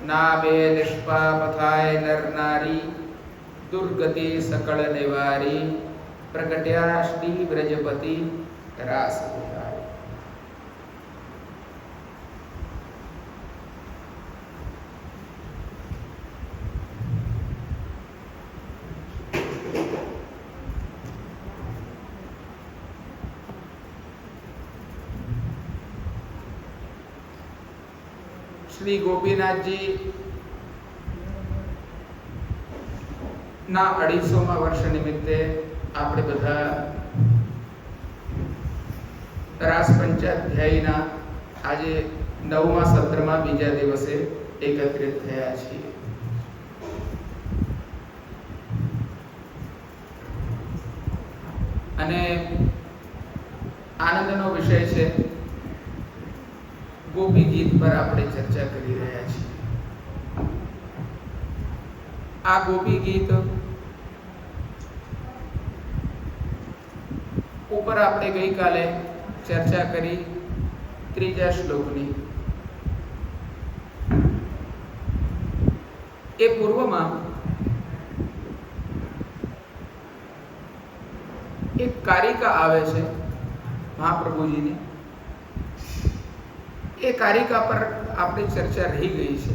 નામે નિષ્પાપ થાય નર નારી, દુર્ગતિ સકળ નિવારી, પ્રગટ્યા શ્રી વ્રજપતિ રાસ બિહારી. શ્રી ગોપીનાથજી ના 250મા વર્ષ નિમિત્તે આપણે બધા રાસ પંચાધ્યાયના આજે 9મા સત્રમાં બીજા દિવસે એકત્રિત થયા છીએ. અને આનંદનો વિષય છે. ગોપી ગીત પર આપણે ચર્ચા કરી રહ્યા છીએ. આ ગોપી ગીત ઉપર આપણે ગઈકાલે ચર્ચા કરી 3જા શ્લોકની. એ પૂર્વમાં એક કારિકા આવે છે મહાપ્રભુજીની. એ કારિકા પર આપણી ચર્ચા રહી ગઈ છે,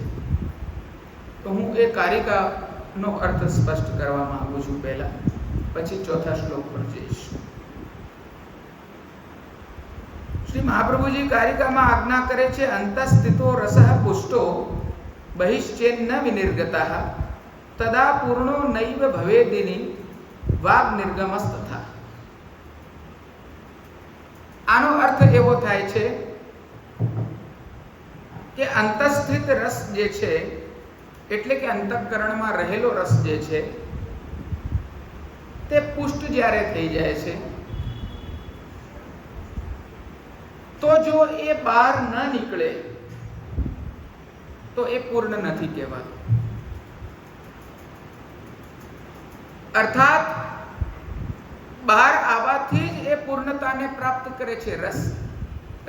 તો હું એ કારિકાનો અર્થ સ્પષ્ટ કરવા માંગુ છું પહેલા, પછી 4થા શ્લોક પર જઈશ. શ્રી મહાપ્રભુજી કારિકામાં આજ્ઞા કરે છે, અંતસ્થિતો રસઃ પુષ્ટો બહિશ્ચેન્ન વિનિર્ગતઃ તદા પૂર્ણો નૈવ ભવેદિની વાગ નિર્ગમસ્તથા. આનો અર્થ એવો થાય છે કે અંતસ્થિત રસ જે છે, એટલે કે અંતઃકરણમાં રહેલો રસ જે છે, તે પુષ્ટ જ્યારે થઈ જાય છે તો જો એ બહાર ન નીકળે તો એ પૂર્ણ નથી કહેવાતું. અર્થાત બહાર આવવાથી જ એ પૂર્ણતાને પ્રાપ્ત કરે છે.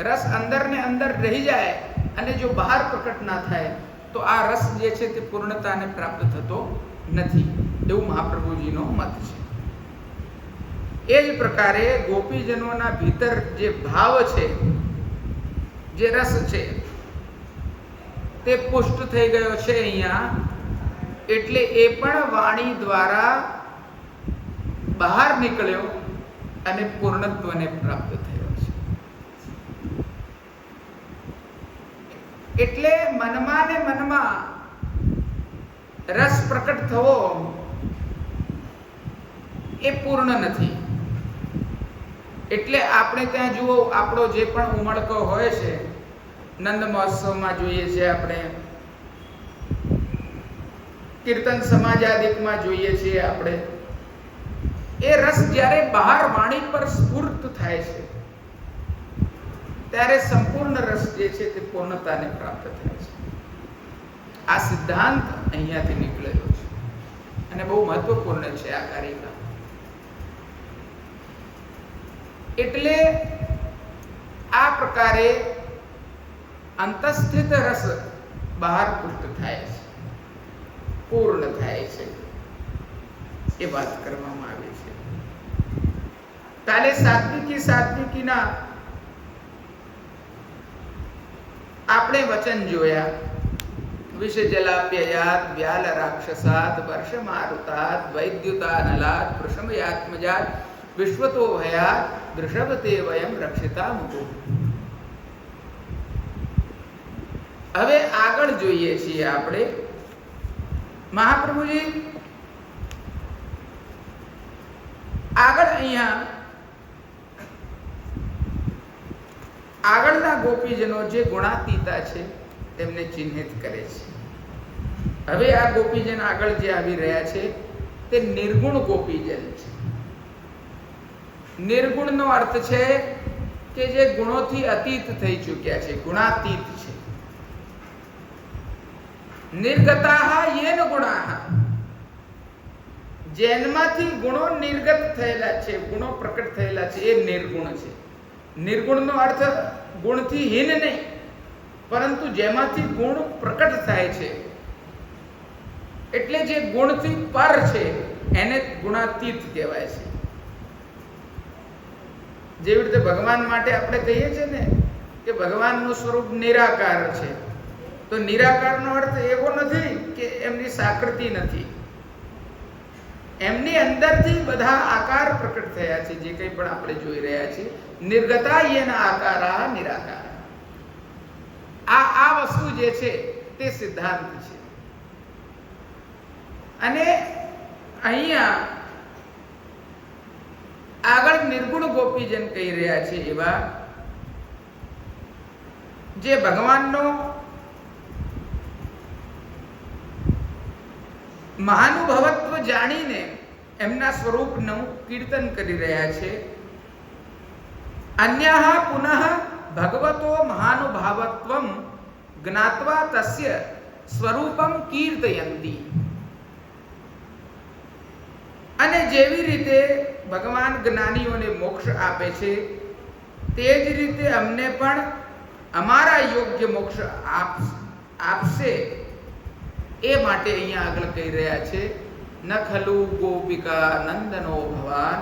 રસ અંદર ને અંદર રહી જાય અને જો બહાર પ્રકટ ના થાય તો આ રસ જે છે તે પૂર્ણતાને પ્રાપ્ત થતો નથી, એવું મહાપ્રભુજીનો મત છે. એ જ પ્રકારે ગોપીજનોના ભીતર જે ભાવ છે, જે રસ છે, તે પુષ્ટ થઈ ગયો છે અહીંયા, એટલે એ પણ વાણી દ્વારા બહાર નીકળ્યો અને પૂર્ણત્વને પ્રાપ્ત થયો છે. એટલે મનમાં ને મનમાં રસ પ્રકટ થવો એ પૂર્ણ નથી. એટલે આપણે ત્યાં જુઓ, આપણો જે પણ ઉમળકો હોય છે, નંદ મહોત્સવમાં જોઈએ છે, આપણે કીર્તન સમાજાદિકમાં જોઈએ છીએ, આપણે એ રસ જ્યારે બહાર વાણી પર સ્ફુર્ત થાય છે ત્યારે સંપૂર્ણ રસ જે છે તે પૂર્ણતાને પ્રાપ્ત થાય છે. આ સિદ્ધાંત અહીંયાથી નીકળેલો છે અને બહુ મહત્વપૂર્ણ છે આ કારિકા. એટલે આ પ્રકારે અંતસ્થિત રસ બહાર પુષ્ટ થાય છે, પૂર્ણ થાય છે, એ વાત કરવામાં આવી છે. કાલે સાત્વિકીના આપણે વચન જોયા. વિષ જલાપ્યયાત વ્યાલ રાક્ષસાત વર્ષ મારુતાત વૈદ્યુતાનલાત પ્રશમયાત્મજાત વિશ્વતો ભયાત દૃષભતે વયમ રક્ષિતા મુકુ. હવે આગળ જોઈએ છીએ આપણે. મહાપ્રભુજી આગળ અહીંયા આગળના ગોપીજનો જે ગુણાતીતા છે તેમને ચિહ્નિત કરે છે. હવે આ ગોપીજન આગળ જે આવી રહ્યા છે તે નિર્ગુણ ગોપીજન છે. નિર્ગુણનો અર્થ છે કે જે ગુણોથી અતીત થઈ ચૂક્યા છે, ગુણાતીત છે. નિર્ગતાઃ યેન ગુણાઃ, જેનમાંથી ગુણો નિર્ગત થયેલા છે, ગુણો પ્રકટ થયેલા છે, એ નિર્ગુણ છે. નિર્ગુણનો અર્થ ગુણથી હીન નહીં, પરંતુ જેમાંથી ગુણ પ્રકટ થાય છે એટલે જે ગુણથી પર છે એને ગુણાતીત કહેવાય છે. જેવી રીતે ભગવાન માટે આપણે કહીએ છીએ ને કે ભગવાનનું સ્વરૂપ નિરાકાર છે, તો નિરાકારનો અર્થ એવો નથી કે એમની સાકૃતિ નથી. એમની અંદરથી બધા આકાર પ્રકટ થયા છે. જે કંઈ પણ આપણે જોઈ રહ્યા છીએ, નિર્ગતા યેના આકારા નિરાકાર. આ વસ્તુ જે છે તે સિદ્ધાંત છે. અને અહીંયા આગળ નિર્ગુણ ગોપીજન કહી રહ્યા છે એવા જે ભગવાનનો મહાનુભવત્વ જાણીને એમના સ્વરૂપનું કીર્તન કરી રહ્યા છે. અન્યઃ પુનઃ ભગવતો મહાનુભાવત્વં જ્ઞાત્વા તસ્ય સ્વરૂપમ કીર્તયંતી. અને જેવી રીતે ભગવાન જ્ઞાનીઓને મોક્ષ આપે છે તે જ રીતે અમને પણ અમારા યોગ્ય મોક્ષ આપશે. એ માટે અહીંયા આગળ કહી રહ્યા છે ન ખલુ ગોપિકા નંદનો ભવાન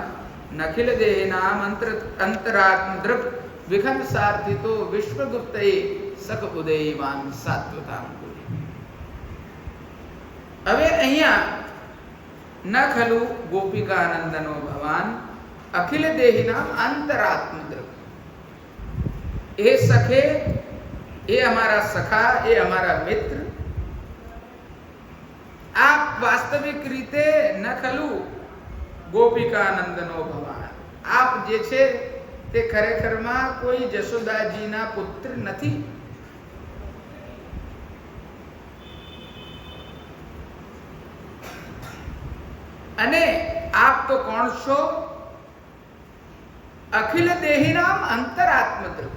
નખિલ દેહનામ અંતરાત્મ દૃક વિખંડ સાર્થિતો વિશ્વગુપ્તએ સક ઉદયવાન સાત્વતામ. હવે અહીંયા ન ખલુ ગોપિકા નંદનો ભવાન અખિલ દેહિનામ અંતરાત્મ દૃક. એ સખે, એ અમારા સખા, એ અમારા મિત્ર. આપ વાસ્તવિક રીતે ન ખલુ ગોપિકા નંદનો ભવાન, આપ જે છે તે ખરેખરમાં કોઈ જશોદાજીના પુત્ર નથી. અને આપ તો કોણ છો? અખિલ દેહીનામ અંતરાત્મ દૃક.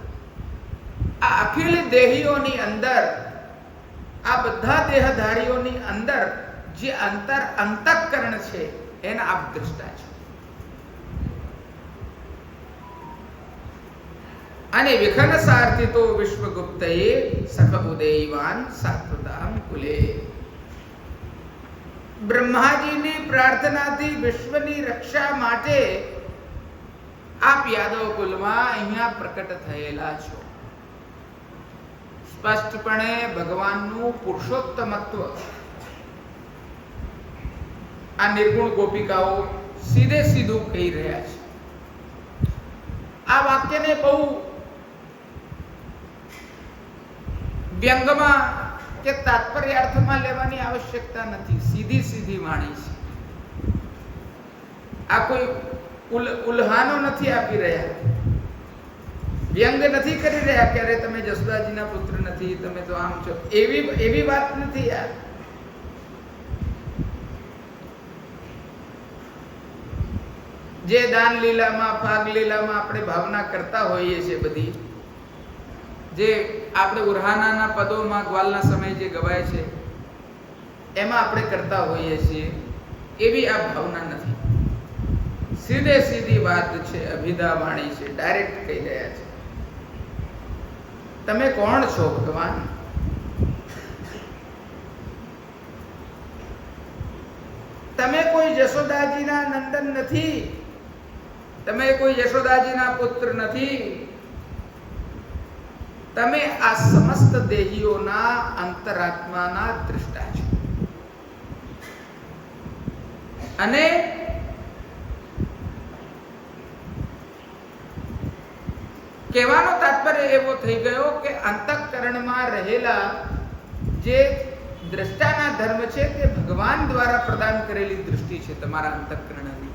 આ અખિલ દેહીઓની અંદર, આ બધા દેહધારીઓની અંદર જે અંતઃકરણ છે એના આપ દ્રષ્ટા છો. અને વિખન સાર્થિતો વિશ્વગુપ્તએ સખ ઉદયવાન સાત્વતામ કુલે. બ્રહ્માજીની પ્રાર્થનાથી વિશ્વની રક્ષા માટે આપ યાદવ કુલમાં અહીંયા પ્રકટ થયેલા છો. સ્પષ્ટપણે ભગવાનનું પુરુષોત્તમત્વ આ નિર્ગુણ ગોપિકાઓ સીધે સીધું કહી રહ્યા છે. આ વાક્યને બહુ વ્યંગમાં કે તાત્પર્યાર્થમાં લેવાની આવશ્યકતા નથી. સીધી સીધી વાણી છે. આ કોઈ ઉલ્હાનો નથી આપી રહ્યા, વ્યંગ નથી કરી રહ્યા કે અરે તમે જસોદાજીના પુત્ર નથી, તમે તો આમ છો, એવી વાત નથી. યાર, જે દાન લીલામાં, ભાગ લીલામાં આપણે ભાવના કરતા હોઈએ છીએ, બધી જે આપણે ઉરહાનાના પદોમાં ગ્વાલના સમય જે ગવાય છે એમાં આપણે કરતા હોઈએ છીએ, એવી આ ભાવના નથી. સીધે સીધી વાત છે, અભિધા વાણી છે, ડાયરેક્ટ કહી રહ્યા છે. તમે કોણ છો ભગવાન? તમે કોઈ જશોદાજીના નંદન નથી, તમે કોઈ યશોદાજીના પુત્ર નથી. તમે આ સમસ્ત દેહીઓના અંતરાત્માના દ્રષ્ટા છો. અને કહેવાનો તાત્પર્ય એવો થઈ ગયો કે અંતઃકરણમાં રહેલા જે દ્રષ્ટાના ધર્મ છે તે ભગવાન દ્વારા પ્રદાન કરેલી દૃષ્ટિ છે તમારા અંતઃકરણની.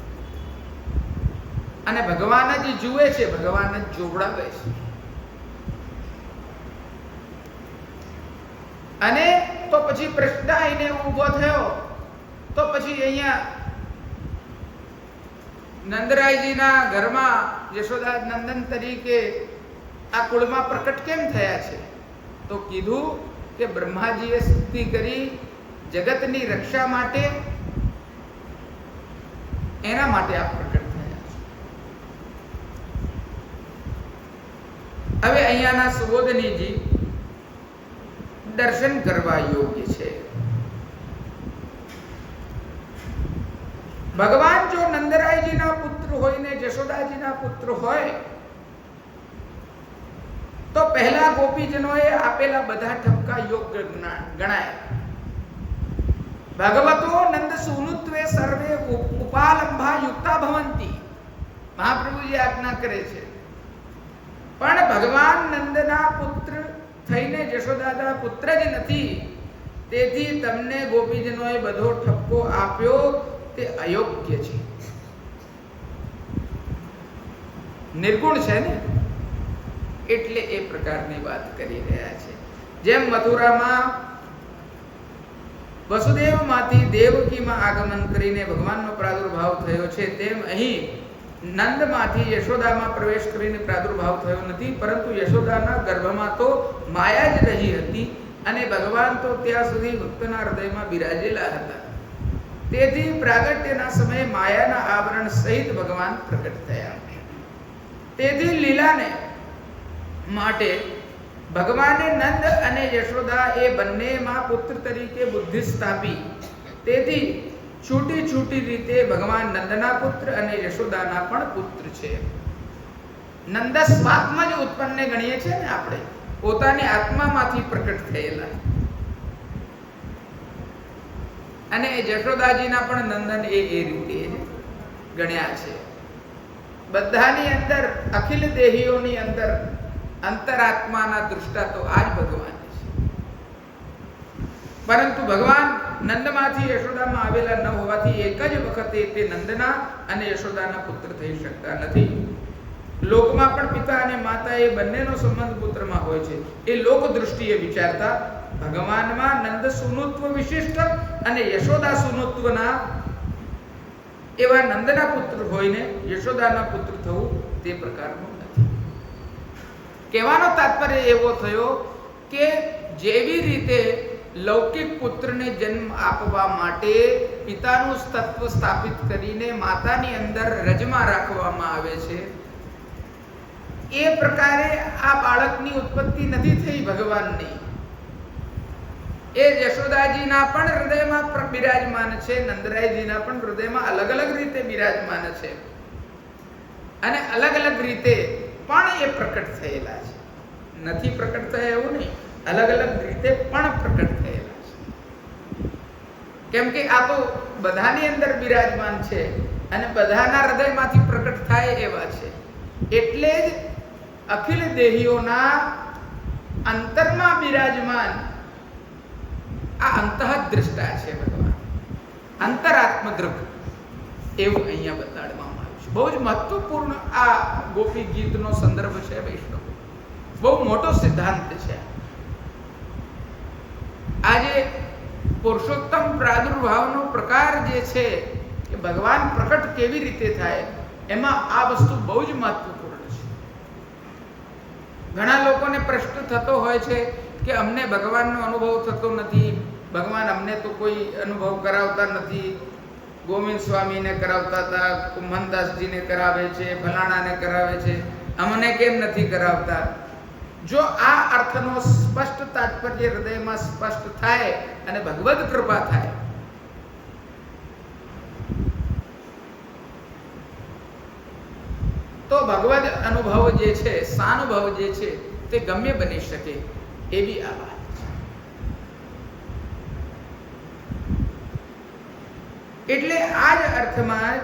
અને ભગવાન જ જુએ છે, ભગવાન જ જોવડાવે છે. અને તો પછી પ્રશ્ન આઈને ઊભો થયો, તો પછી અહીંયા નંદરાયજીના ઘરમાં યશોદા નંદન તરીકે આ કુળમાં પ્રકટ કેમ થયા છે? તો કીધું કે બ્રહ્માજીએ સ્તુતિ કરી જગતની રક્ષા માટે, એના માટે આ પ્રકટ થયા છે. હવે અહીંયાના સુબોધનીજી દર્શન કરવા યોગ્ય છે. ભગવાન જો નંદરાયજીના પુત્ર હોય ને જશોદાજીના પુત્ર હોય તો પહેલા ગોપીજનોએ આપેલા બધા ઠપકા યોગ્ય ગણાય. ભગવતો નંદ સુનુત્વે સર્વે ઉપાલંભા યુક્તા ભવંતી, મહાપ્રભુજી આજ્ઞા કરે છે. પણ ભગવાન નંદના પુત્ર થઈને જશોદાના પુત્ર જ નથી, તેથી તમને ગોપીજનોએ બધો ઠપકો આપ્યો તે અયોગ્ય છે, નિર્ગુણ છે ને, એટલે એ પ્રકારની વાત કરી રહ્યા છે. જેમ મથુરામાં વસુદેવમાંથી દેવકીમાં આગમન કરીને ભગવાનનો પ્રાદુર્ભાવ થયો છે, તેમ અહીં નંદમાંથી યશોદામાં પ્રવેશ કરીને પ્રાદુર્ભાવ થયો નથી, પરંતુ યશોદાના ગર્ભમાં તો માયા જ રહી હતી અને ભગવાન તો ત્યાં સુધી ભક્તના હૃદયમાં બિરાજેલા હતા. તેથી પ્રાગટ્યના સમયે માયાના આવરણ સહિત ભગવાન પ્રગટ થયા. તેથી લીલાને માટે ભગવાને નંદ અને યશોદા એ બંનેમાં પુત્ર તરીકે બુદ્ધિ સ્થાપી. તેથી છૂટી છૂટી રીતે ભગવાન નંદના પુત્ર અને યશોદાના પણ પુત્ર છે. નંદ સ્વાત્મા જ ઉત્પન્ન ગણીએ છીએ ને આપણે, પોતાની આત્મામાંથી પ્રકટ થયેલા. અને જશોદાજીના પણ નંદન એ રીતે ગણ્યા છે. બધાની અંદર, અખિલ દેહીઓની અંદર અંતરાત્માના દૃષ્ટા તો આ જ ભગવાન છે. પરંતુ ભગવાન નંદમાંથી યશોદામાં આવેલા ન હોવાથી એક જ વખતે તે નંદના અને યશોદાના પુત્ર થઈ શકતા નથી. લોકમાં પણ પિતા અને માતા એ બંનેનો સંબંધ પુત્રમાં હોય છે. એ લોક દૃષ્ટિએ વિચારતા ભગવાનમાં નંદ સુનુત્વ વિશિષ્ટ અને યશોદા સુનુત્વના એવા નંદના પુત્ર હોઈને યશોદાના પુત્ર થવું તે પ્રકારનું નથી. કહેવાનો તાત્પર્ય એવો થયો કે જેવી રીતે લૌકિક પુત્રને જન્મ આપવા માટે પિતાનું તત્વ સ્થાપિત કરીને માતાની અંદર રજમાં રાખવામાં આવે છે, એ પ્રકારે આ બાળકની ઉત્પત્તિ નથી થઈ ભગવાનની. એ યશોદાજીના પણ હૃદયમાં બિરાજમાન છે, નંદરાયજીના પણ હૃદયમાં અલગ અલગ રીતે બિરાજમાન છે અને અલગ અલગ રીતે પણ એ પ્રકટ થયેલા છે. નથી પ્રકટ થયા એવું નહીં, અલગ અલગ રીતે પણ પ્રકટ થયેલા છે. કેમ કે આ તો બધાની અંદર બિરાજમાન છે અને બધાના હૃદયમાંથી પ્રકટ થાય એવા છે. એટલે જ અખિલ દેહીઓના અંતરમાં બિરાજમાન આ અંતઃદ્રષ્ટા છે ભગવાન, અંતરાત્મ દ્રક એવું અહીંયા બતાડવામાં આવ્યું છે. બહુ જ મહત્વપૂર્ણ આ ગોપી ગીતનો સંદર્ભ છે વૈષ્ણવ, બહુ મોટો સિદ્ધાંત છે. આજે પુરુષોત્તમ પ્રાદુર્ભાવનો પ્રકાર જે છે કે ભગવાન પ્રકટ કેવી રીતે થાય, એમાં આ વસ્તુ બહુ જ મહત્વપૂર્ણ છે. ઘણા લોકોને પ્રશ્ન થતો હોય છે કે અમને ભગવાનનો અનુભવ થતો નથી, ભગવાન અમને તો કોઈ અનુભવ કરાવતા નથી. ગોવિંદ સ્વામીને કરાવતા હતા, કુંભનદાસજીને કરાવે છે, ફલાણાને કરાવે છે, અમને કેમ નથી કરાવતા? જો આ અર્થનો સ્પષ્ટ તાત્પર્ય હૃદયમાં સ્પષ્ટ થાય અને ભગવદ કૃપા થાય તો ભગવદ અનુભવ જે છે, સાનુભવ જે છે તે ગમ્ય બની શકે એવી આ વાત છે. એટલે આ જ અર્થમાં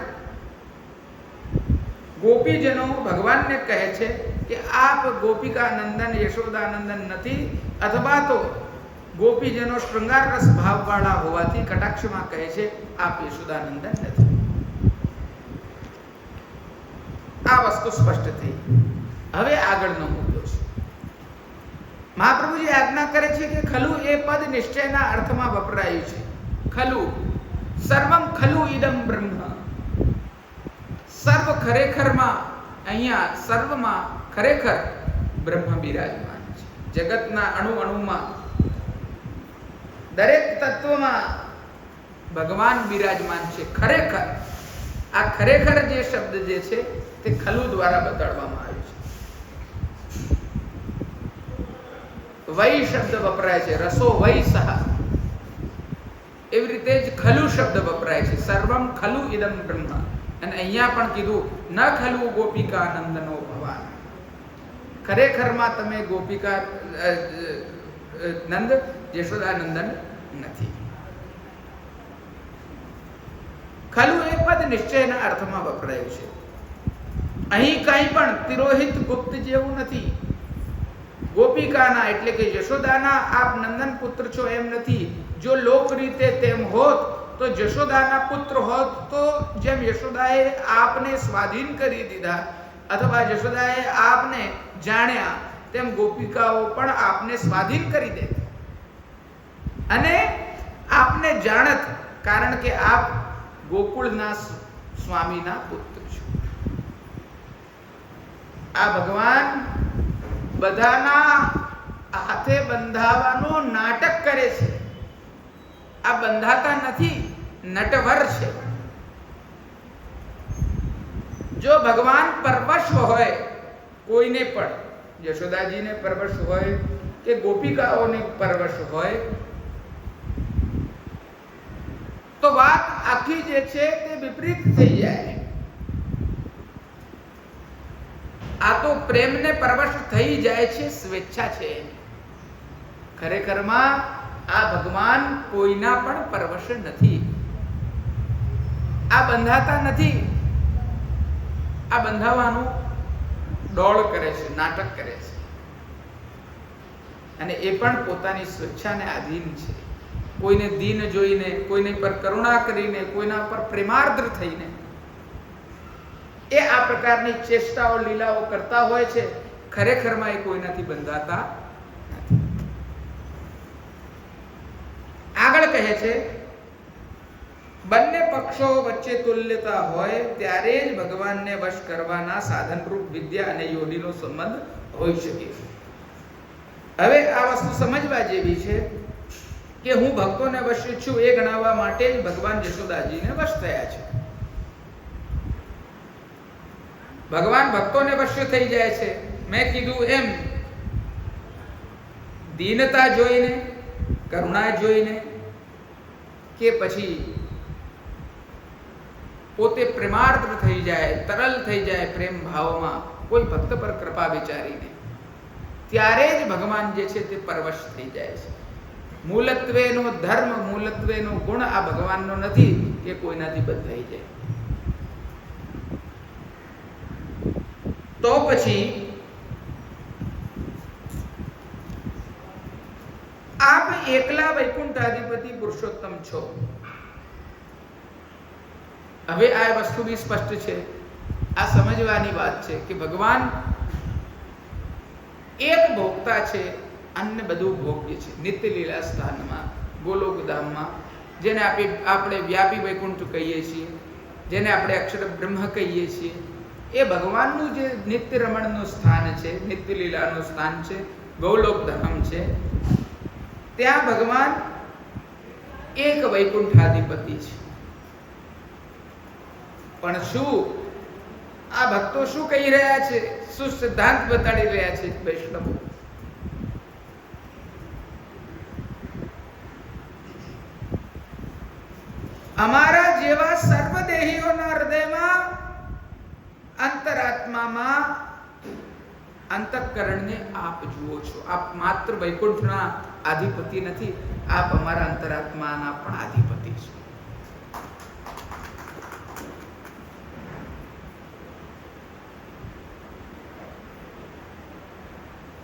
ગોપીજનો ભગવાનને કહે છે કે આપ ગોપિકા નંદન યશોદાનંદન નથી, અથવા તો ગોપીજનો શૃંગાર રસ ભાવવાળા હોવાથી કટાક્ષમાં કહે છે આપ યશોદાનંદન નથી. આ વસ્તુ સ્પષ્ટ થઈ. હવે આગળનો મુદ્દો છે. મહાપ્રભુજી આજ્ઞા કરે છે કે ખલુ એ પદ નિશ્ચયના અર્થમાં વપરાયું છે. ખલુ સર્વમ ખલુ ઇદમ બ્રહ્મ, સર્વ ખરેખરમાં, અહીંયા સર્વમાં ખરેખર બ્રહ્મ બિરાજમાન છે. જગતના અણુ અણુમાં, દરેક તત્વમાં ભગવાન બિરાજમાન છે. ખરેખર, આ ખરેખર જે શબ્દ જે છે તે ખલુ દ્વારા બતાડવામાં આવ્યું છે. વૈ શબ્દ વપરાય છે, રસો વૈ સહ. એવી રીતે જ ખલુ શબ્દ વપરાય છે, સર્વમ ખલુ ઇદમ બ્રહ્મ. અને અહીંયા પણ કીધું ન ખલુ ગોપિકા નંદનો ભવાન. ખરેખરમાં તમે ગોપિકા નંદ યશોદાનંદન નથી. ખલુ એ પદ નિશ્ચયના અર્થમાં વપરાયું છે. અહીં કંઈ પણ તિરોહિત ગુપ્ત જેવું નથી. ગોપિકાના એટલે કે યશોદાના આપ નંદન પુત્ર છો એમ નથી. જો લોક રીતે તેમ હોત તો યશોદાના પુત્ર હોત તો જેમ યશોદાએ આપને સ્વાધીન કરી દીધા અથવા યશોદાએ આપને જાણ્યા તેમ ગોપિકાઓ પણ આપને સ્વાધીન કરી દે અને આપને જાણત, કારણ કે આપ ગોકુળના સ્વામીના પુત્ર છો. આ ભગવાન બધાના હાથે બંધાવાનો નાટક કરે છે. આ બંધાતા નથી, નટવર છે. જો ભગવાન પરવશ હોય કોઈને પણ, યશોદાજીને પરવશ હોય કે ગોપિકાઓને પરવશ હોય, તો વાત આખી જે છે તે વિપરીત થઈ જાય. આ તો પ્રેમને પરવશ થઈ જાય છે, સ્વેચ્છા છે. ખરેખરમાં આ ભગવાન કોઈના પણ પરવશ નથી. આ બંધાતા નથી. આ બંધાવાનું ડોળ કરે છે, નાટક કરે છે, અને એ પણ પોતાની સ્વેચ્છાને આધીન છે. કોઈને દીન જોઈને, કોઈને પર કરુણા કરીને, કોઈના પર પ્રેમાર્દ્ર થઈને એ આ પ્રકારની ચેષ્ટાઓ લીલાઓ કરતા હોય છે. ખરેખરમાં એ કોઈનાથી બંધાતા નથી. આગળ કહે છે, બંને પક્ષો વચ્ચે તુલ્યતા હોય ત્યારે જ ભગવાનને વશ કરવાના સાધનરૂપ વિદ્યા અને યોનિનો સંબંધ હોઈ શકે. હવે આ વસ્તુ સમજવા જેવી છે કે હું ભક્તોને વશ છું એ ગણાવવા માટે જ ભગવાન યશોદાજીને વશ થયા છે. ભગવાન ભક્તોને વશ થઈ જાય છે. મેં કીધું એમ દીનતા જોઈને, કરુણા જોઈને, કે પછી પોતે પ્રેમાર્દ્ર થઈ જાય, તરલ થઈ જાય પ્રેમ ભાવમાં કોઈ ભક્ત પર કૃપા વિચારીને, ત્યારે જ ભગવાન જે છે તે પરવશ થઈ જાય છે. મૂલત્વેનો ધર્મ, મૂલત્વેનો ગુણ આ ભગવાનનો નથી કે કોઈનાથી બંધાઈ જાય. તો પછી આપ એકલા વૈકુંઠાધિપતિ પુરુષોત્તમ છો. હવે આ વસ્તુ બી સ્પષ્ટ છે. આ સમજવાની વાત છે કે ભગવાન એક ભોગતા છે, અન્ય બધું ભોગ્ય છે. નિત્ય લીલા સ્થાનમાં, ગોલોકધામમાં, જેને આપણે વ્યાપી વૈકુંઠ કહીએ છીએ, જેને આપણે અક્ષર બ્રહ્મ કહીએ છીએ, એ ભગવાનનું જે નિત્ય રમણનું સ્થાન છે, નિત્ય લીલાનું સ્થાન છે, ગૌલોકધામ છે. ત્યાં ભગવાન એક વૈકુંઠાધિપતિ છે. પણ શું આ ભક્તો શું કહી રહ્યા છે? શું સિદ્ધાંત બતાડી રહ્યા છે વૈષ્ણવો? અમારા જેવા સર્વદેહીઓના હૃદયમાં, અંતરાત્મામાં અંતઃકરણને આપ જુઓ છો. આપ માત્ર વૈકુંઠના અધિપતિ નથી, આપ અમારા અંતરાત્માના પણ અધિપતિ છો.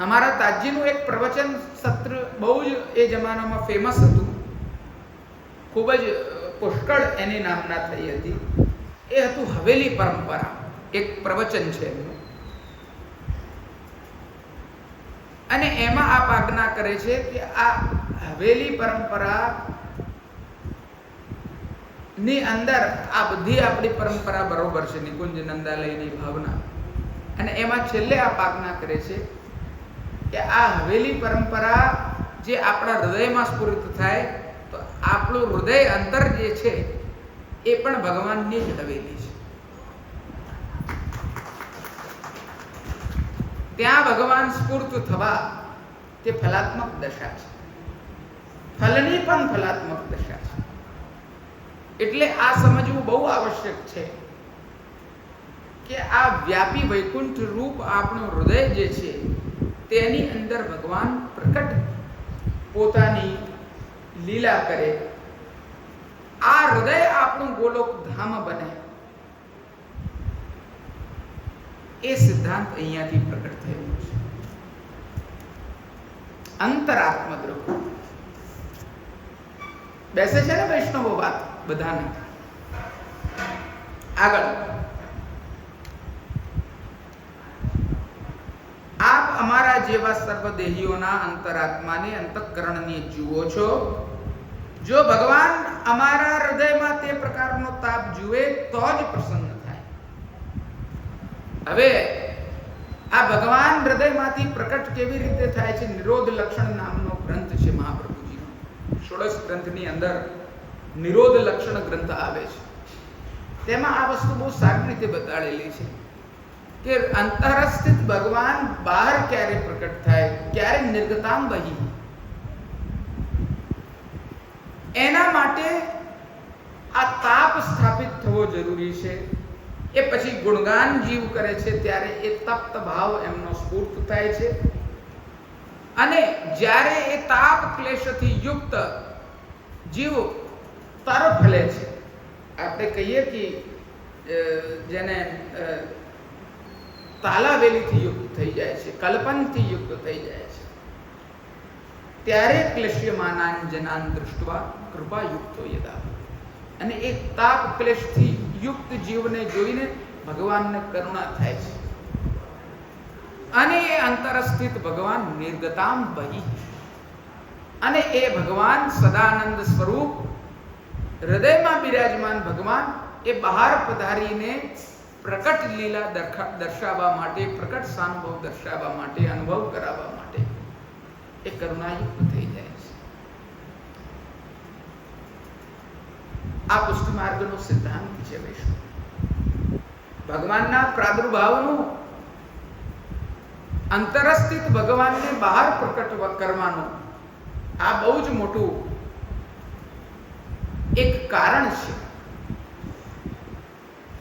અમારા તાજીનું એક પ્રવચન સત્ર બહુ જ એ જમાનામાં ફેમસ હતું, ખૂબ જ પુષ્કળ એની નામના થઈ હતી. એ હતું હવેલી પરંપરા. એક પ્રવચન છે એમનું, અને એમાં આપ આજ્ઞા કરે છે કે આ હવેલી પરંપરા ની અંદર આ બધી આપણી પરંપરા બરોબર છે, નિકુંજ નંદાલયની ભાવના. અને એમાં છેલ્લે આપ આજ્ઞા કરે છે કે આ હવેલી પરંપરા જે આપણા હૃદયમાં સ્ફુરિત થાય તો આપણું હૃદય અંતર જે છે એ પણ ભગવાનની જ હવેલી છે. ત્યાં ભગવાન સ્ફૂર્ત થવા તે ફલાત્મક દશા છે, ફલની પણ ફલાત્મક દશા છે. એટલે આ સમજવું બહુ આવશ્યક છે કે આ વ્યાપી વૈકુંઠ રૂપ આપણું હૃદય જે છે તેની અંદર ભગવાન પ્રકટ પોતાની લીલા કરે, આ હૃદય આપણું ગોલોક ધામ બને, એ સિદ્ધાંત અહીંયાથી પ્રકટ થયો છે. અંતરાત્મદ્રવ બેસે છે ને વૈષ્ણવો વાત બધાને. આગળ આપ અમારા જેવા સર્વદેહીઓના અંતરાત્માને અંતઃકરણને જુઓ છો. જો ભગવાન અમારા હૃદયમાં તે પ્રકારનો તાપ જુએ તો જ પ્રસન્ન થાય. હવે આ ભગવાન હૃદયમાંથી પ્રકટ કેવી રીતે થાય છે? નિરોધ લક્ષણ નામનો ગ્રંથ છે મહાપ્રભુજીનો. ષોડશ ગ્રંથની અંદર નિરોધ લક્ષણ ગ્રંથ આવે છે. તેમાં આ વસ્તુ બહુ સારી રીતે બતાડેલી છે કે અંતરસ્થિત ભગવાન બહાર ક્યારે પ્રકટ થાય, ક્યારે નિર્ગતામ વહી. એના માટે આ તાપ સ્થાપિત થવો જરૂરી છે. એ પછી ગુણગાન જીવ કરે છે ત્યારે એ તપ્ત ભાવ એમનો સ્ફૂર્ત થાય છે. અને જ્યારે એ તાપ ક્લેશથી યુક્ત જીવ તરફલે છે, આપણે કહીએ કે જેને તાલાવેલીથી યુક્ત થઈ જાય છે, કલ્પનથી યુક્ત થઈ જાય છે, ત્યારે ક્લેશ્યમાનાન જનાન દૃષ્ટવા કૃપાયુક્તો યદા. અને એક તાપ ક્લેશથી યુક્ત જીવને જોઈને ભગવાનને કરુણા થાય છે. અને એ અંતરસ્થિત ભગવાન નિર્ગતામ બહી, અને એ ભગવાન સદાનંદ સ્વરૂપ હૃદયમાં બિરાજમાન ભગવાન એ બહાર પધારીને પ્રકટ લીલા દર્શાવવા માટે, પ્રકટ સાનુભવ દર્શાવવા માટે, અનુભવ કરાવવા માટે એ કરુણાયુક્ત થઈ જાય છે. આ પુષ્ટિ માર્ગનો સિદ્ધાંત છે વૈષ્ણવ. ભગવાનના પ્રાદુર્ભાવનું, અંતરસ્થિત ભગવાનને બહાર પ્રકટ કરવાનું આ બહુ જ મોટું એક કારણ છે.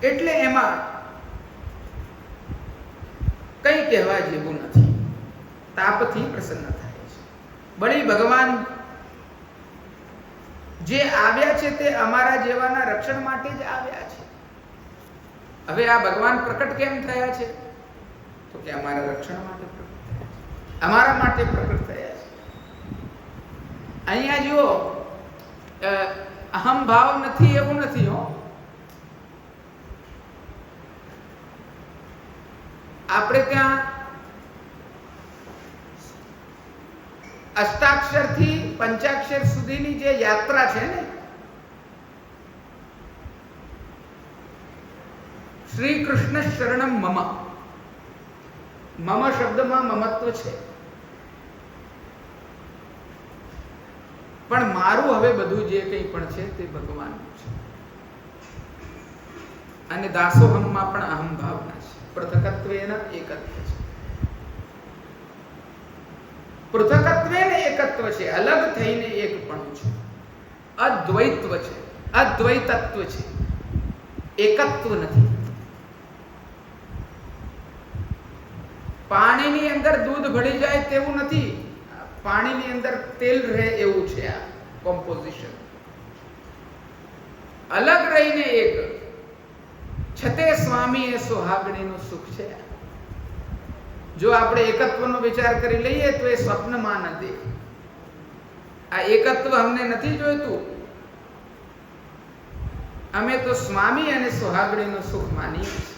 એટલે એમાં કઈ કહેવા જેવું નથી. તાપથી પ્રસન્ન થાય છે. બળી ભગવાન જે આવ્યા છે તે અમારા જેવાના રક્ષણ માટે જ આવ્યા છે. હવે આ ભગવાન પ્રકટ કેમ થયા છે? તો કે અમારા રક્ષણ માટે પ્રકટ થયા છે, અમારા માટે પ્રકટ થયા છે. અહીંયા જુઓ, અહમ ભાવ નથી એવું નથી હો. આપણે ત્યાં અષ્ટાક્ષર થી પંચાક્ષર સુધીની જે યાત્રા છે ને, શ્રી કૃષ્ણ શરણમ મમ, મમ શબ્દમાં મમત્વ છે. પણ મારું હવે બધું જે કંઈ પણ છે તે ભગવાનનું છે. અને દાસોહમમાં પણ અહમ ભાવના છે. પૃથકત્વેન એકત્વ છે. પૃથકત્વેન એકત્વ છે, અલગ થઈને એકપણું છે. અદ્વૈત્વ છે, અદ્વૈતત્વ છે, એકત્વ નથી. પાણીની અંદર દૂધ ભળી જાય તેવું નથી, પાણીની અંદર તેલ રહે એવું છે આ કોમ્પોઝિશન. અલગ રહીને એક, છતે સ્વામી એ સુહાગણીનું સુખ છે. જો આપણે એકત્વનો વિચાર કરી લઈએ તો એ સ્વપ્નમાં નથી. આ એકત્વ અમને નથી જોઈતું. અમે તો સ્વામી અને સુહાગણીનું સુખ માનીએ છીએ.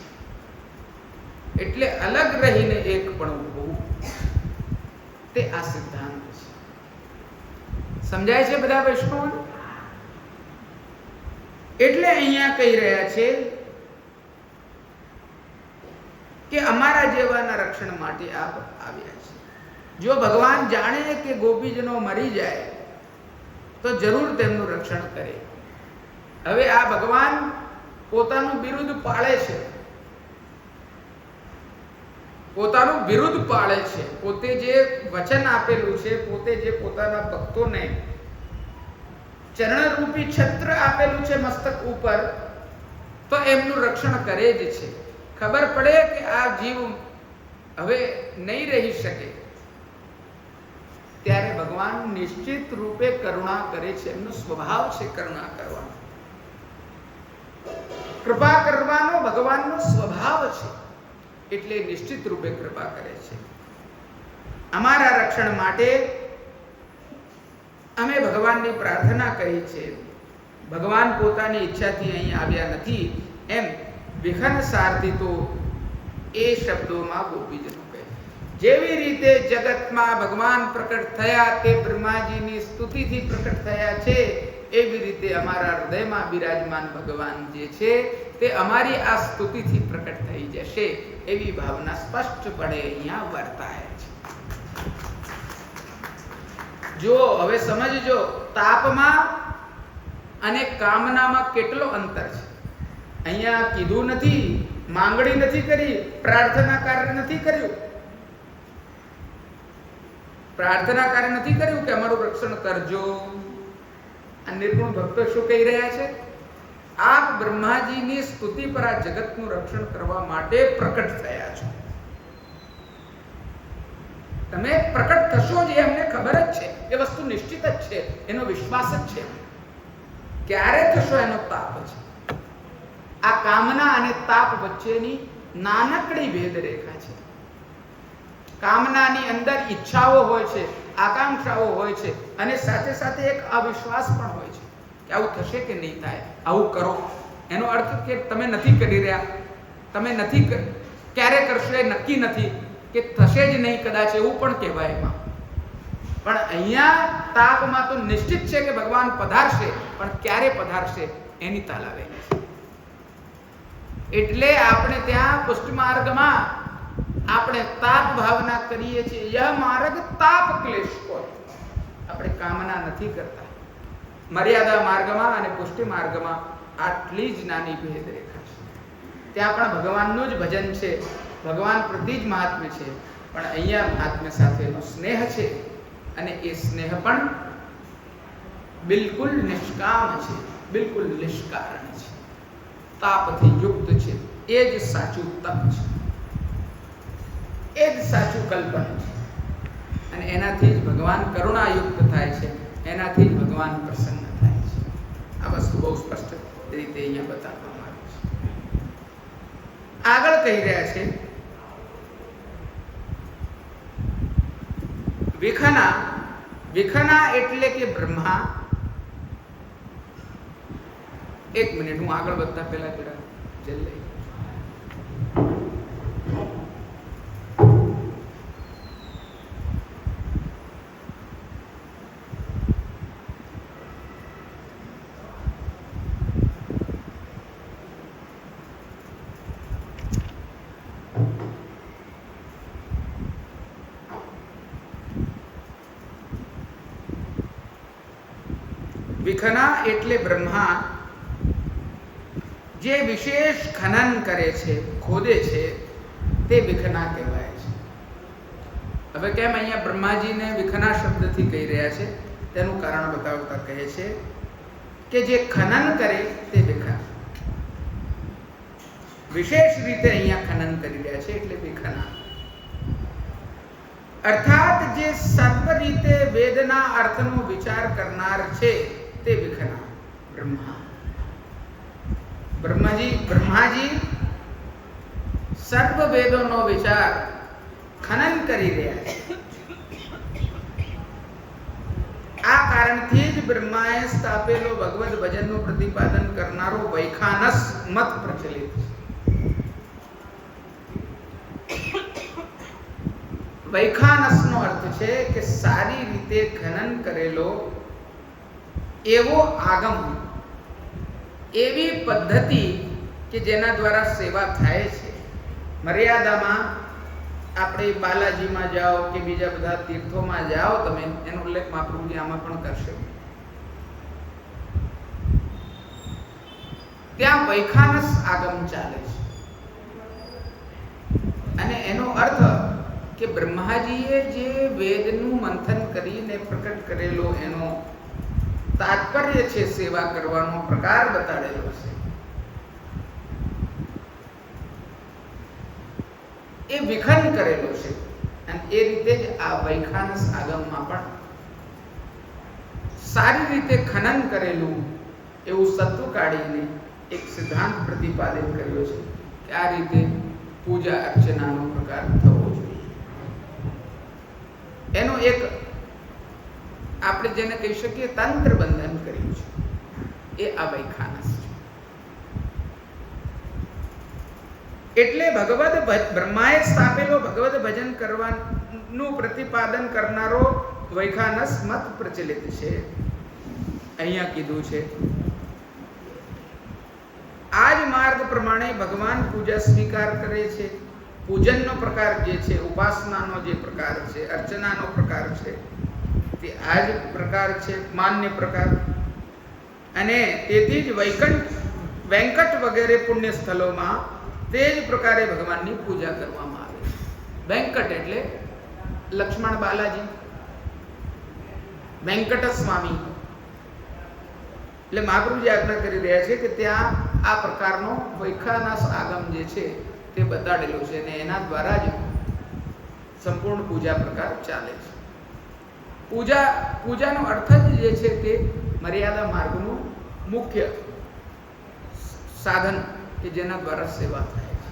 એટલે અલગ રહીને એક પણ હોવું, તે આ સિદ્ધાંત છે. સમજાય છે બધા વૈષ્ણવોને? એટલે અહીંયા કહી રહ્યા છે કે અમારા જેવાના રક્ષણ માટે આપ આવ્યા છે. જો ભગવાન જાણે કે ગોપીજનો મરી જાય તો જરૂર તેમનું રક્ષણ કરે. હવે આ ભગવાન પોતાનું બિરુદ પાળે છે, પોતાનું વિરુદ્ધ પાળે છે. પોતે જે વચન આપેલું છે, પોતે જે પોતાના ભક્તોને ચરણરૂપી છત્ર આપેલું છે મસ્તક ઉપર, તો એમનું રક્ષણ કરે જ છે. ખબર પડે કે આ જીવ હવે નહીં રહી શકે, ત્યારે ભગવાન નિશ્ચિત રૂપે કરુણા કરે છે. એમનો સ્વભાવ છે કરુણા કરવાનો, કૃપા કરવાનો ભગવાનનો સ્વભાવ છે, એટલે નિશ્ચિત રૂપે કૃપા કરે છે. અમારા રક્ષણ માટે અમે ભગવાનની પ્રાર્થના કરી છે. ભગવાન પોતાની ઈચ્છાથી અહીં આવ્યા નથી, એમ વિઘન સારથી તો એ શબ્દોમાં ગોપીજનો કહે. જેવી રીતે જગતમાં ભગવાન પ્રકટ થયા તે બ્રહ્માજીની સ્તુતિથી પ્રકટ થયા છે, એવી રીતે અમારા હૃદયમાં બિરાજમાન ભગવાન જે છે તે અમારી આ સ્તુતિથી પ્રકટ થઈ જશે, એવી ભાવના સ્પષ્ટપણે અહીંયા વર્તાય છે. જો હવે સમજજો, તાપમાં અને કામનામાં કેટલો અંતર છે. અહીંયા કીધું નથી, માંગણી નથી કરી, પ્રાર્થના કાર્ય નથી કર્યું, પ્રાર્થના કાર્ય નથી કર્યું કે અમારું રક્ષણ કરજો. આ નિર્ગુણ ભક્તો શું કહી રહ્યા છે? આપ બ્રહ્માજીની સ્તુતિ પર આ જગતનું રક્ષણ કરવા માટે પ્રકટ થયા છો. તમે પ્રકટ થશો જે અમને ખબર જ છે, એ વસ્તુ નિશ્ચિત જ છે, એનો વિશ્વાસ જ છે. ક્યારે થશો એનો તાપ છે. આ કામના અને તાપ વચ્ચેની નાનકડી ભેદ રેખા છે. કામનાની અંદર ઈચ્છાઓ હોય છે, આકાંક્ષાઓ હોય છે, અને સાથે સાથે એક અવિશ્વાસ પણ હોય છે કે આવું થશે કે નહીં થાય, આવું કરો. એનો અર્થ કે તમે નથી કરી રહ્યા, તમે નથી ક્યારે કરશો એ નક્કી નથી, કે થશે જ નહીં કદાચ, એવું પણ કહેવાય એમાં. પણ અહીંયા તાપમાં તો નિશ્ચિત છે કે ભગવાન પધારશે, પણ ક્યારે પધારશે એની તાલાવેલી છે. એટલે આપણે ત્યાં પુષ્ટિ માર્ગમાં આપણે તાપ ભાવના કરીએ છીએ. યહ માર્ગ તાપ ક્લેશ કોઈ, આપણે કામના નથી કરતા. મર્યાદા માર્ગમાં અને પુષ્ટિ માર્ગમાં આટલી જ નાની ભેદ રેખા છે. ત્યાં પણ ભગવાનનું જ ભજન છે, ભગવાન પ્રતિ જ મહાત્મ્ય છે, પણ અહીંયા મહાત્મ્ય સાથેનો સ્નેહ છે, અને એ સ્નેહ પણ બિલકુલ નિષ્કામ છે, બિલકુલ નિષ્કારણ છે, તાપથી યુક્ત છે. એ જ સાચું તપ છે, એ જ સાચું કલ્પન છે, અને એનાથી જ ભગવાન કરુણાયુક્ત થાય છે, એનાથી જ ભગવાન પ્રસન્ન થાય છે. આ વસ્તુ બહુ સ્પષ્ટ રીતે અહીંયા બતાવવામાં આવી છે. આગળ કહી રહ્યા છે વિખના. વિખના એટલે કે બ્રહ્મા. એક મિનિટ, હું આગળ વધતા પહેલા જરા જેલ લઈ. વિખના એટલે બ્રહ્મા જે વિશેષ ખનન કરે છે, ખોદે છે, તે વિખના કહેવાય છે. હવે કેમ અહીંયા બ્રહ્માજીને વિખના શબ્દથી કહી રહ્યા છે તેનું કારણ બતાવતા કહે છે કે જે ખનન કરે તે વિખના. વિશેષ રીતે અહીંયા ખનન કરી રહ્યા છે એટલે વિખના. અર્થાત જે સર્વ રીતે વેદના અર્થનો વિચાર કરનાર છે તે વિખના બ્રહ્મા. બ્રહ્માજી સર્વ વેદોનો વિચાર ખનન કરી રહ્યા છે. આ કારણથી જ બ્રહ્માએ સ્થાપેલો ભગવદ ભજનનું પ્રતિપાદન કરનારો વૈખાનસ મત પ્રચલિત છે. વૈખાનસનો અર્થ છે કે સારી રીતે ખનન કરેલો એવો આગમ, એવી પદ્ધતિ કે જેના દ્વારા સેવા થાય છે. મર્યાદામાં આપણે બાલાજીમાં જાઓ કે બીજા બધા તીર્થોમાં જાઓ, તમે એનો ઉલ્લેખ મહાપ્રભુજી આમાં પણ કરશે. ત્યાં વૈખાનસ આગમ ચાલે છે, અને એનો અર્થ કે બ્રહ્માજીએ જે વેદનું મંથન કરીને પ્રકટ કરેલો એનો તાત્પર્ય છે સેવા કરવાનો પ્રકાર બતાડેલો છે. એ વિખન કરેલો છે અને એ રીતે જ આ વૈખાનસ આગમમાં પણ સારી રીતે ખનન કરેલું એવું સત્વ કાઢીને એક સિદ્ધાંત પ્રતિપાદિત કર્યો છે કે આ રીતે પૂજા અર્ચનાનો પ્રકાર થવો જોઈએ. એનો એક આપણે જેને કહી શકીએ તંત્ર બંધન કર્યું છે એ આ વૈખાનસ છે. એટલે ભગવદ બ્રહ્માએ સ્થાપેલો ભગવદ ભજન કરવાનું પ્રતિપાદન કરનારો વૈખાનસ મત પ્રચલિત છે. અહીંયા કીધું છે આ જ માર્ગ પ્રમાણે ભગવાન પૂજા સ્વીકાર કરે છે. પૂજનનો પ્રકાર જે છે, ઉપાસનાનો જે પ્રકાર છે, અર્ચનાનો પ્રકાર છે, તે આ જ પ્રકાર છે, માન્ય પ્રકાર. અને તેથી જ વેંકટ વગેરે પુણ્ય સ્થળોમાં તે જ પ્રકારે ભગવાનની પૂજા કરવામાં આવે છે. વેંકટ એટલે લક્ષ્મણ બાલાજી, વેંકટ સ્વામી. એટલે મહાપ્રભુજી આજ્ઞા કરી રહ્યા છે કે ત્યાં આ પ્રકારનો વૈખાનસ આગમ જે છે તે બતાડેલો છે અને એના દ્વારા જ સંપૂર્ણ પૂજા પ્રકાર ચાલે છે. પૂજાનો અર્થ જ જે છે તે મર્યાદા માર્ગનું મુખ્ય સાધન કે જેના દ્વારા સેવા થાય છે.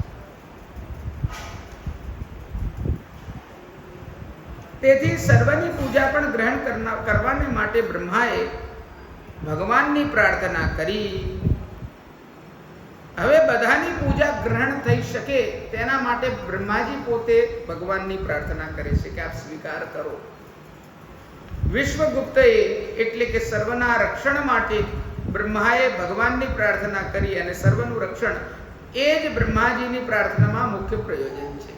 તેથી સર્વની પૂજા પણ ગ્રહણ કરવાને માટે બ્રહ્માએ ભગવાનની પ્રાર્થના કરી. હવે બધાની પૂજા ગ્રહણ થઈ શકે તેના માટે બ્રહ્માજી પોતે ભગવાનની પ્રાર્થના કરે છે કે આપ સ્વીકાર કરો. વિશ્વગુપ્તએ એટલે કે સર્વના રક્ષણ માટે બ્રહ્માએ ભગવાનની પ્રાર્થના કરી અને સર્વનું રક્ષણ એ જ બ્રહ્માજીની પ્રાર્થનામાં મુખ્ય પ્રયોજન છે.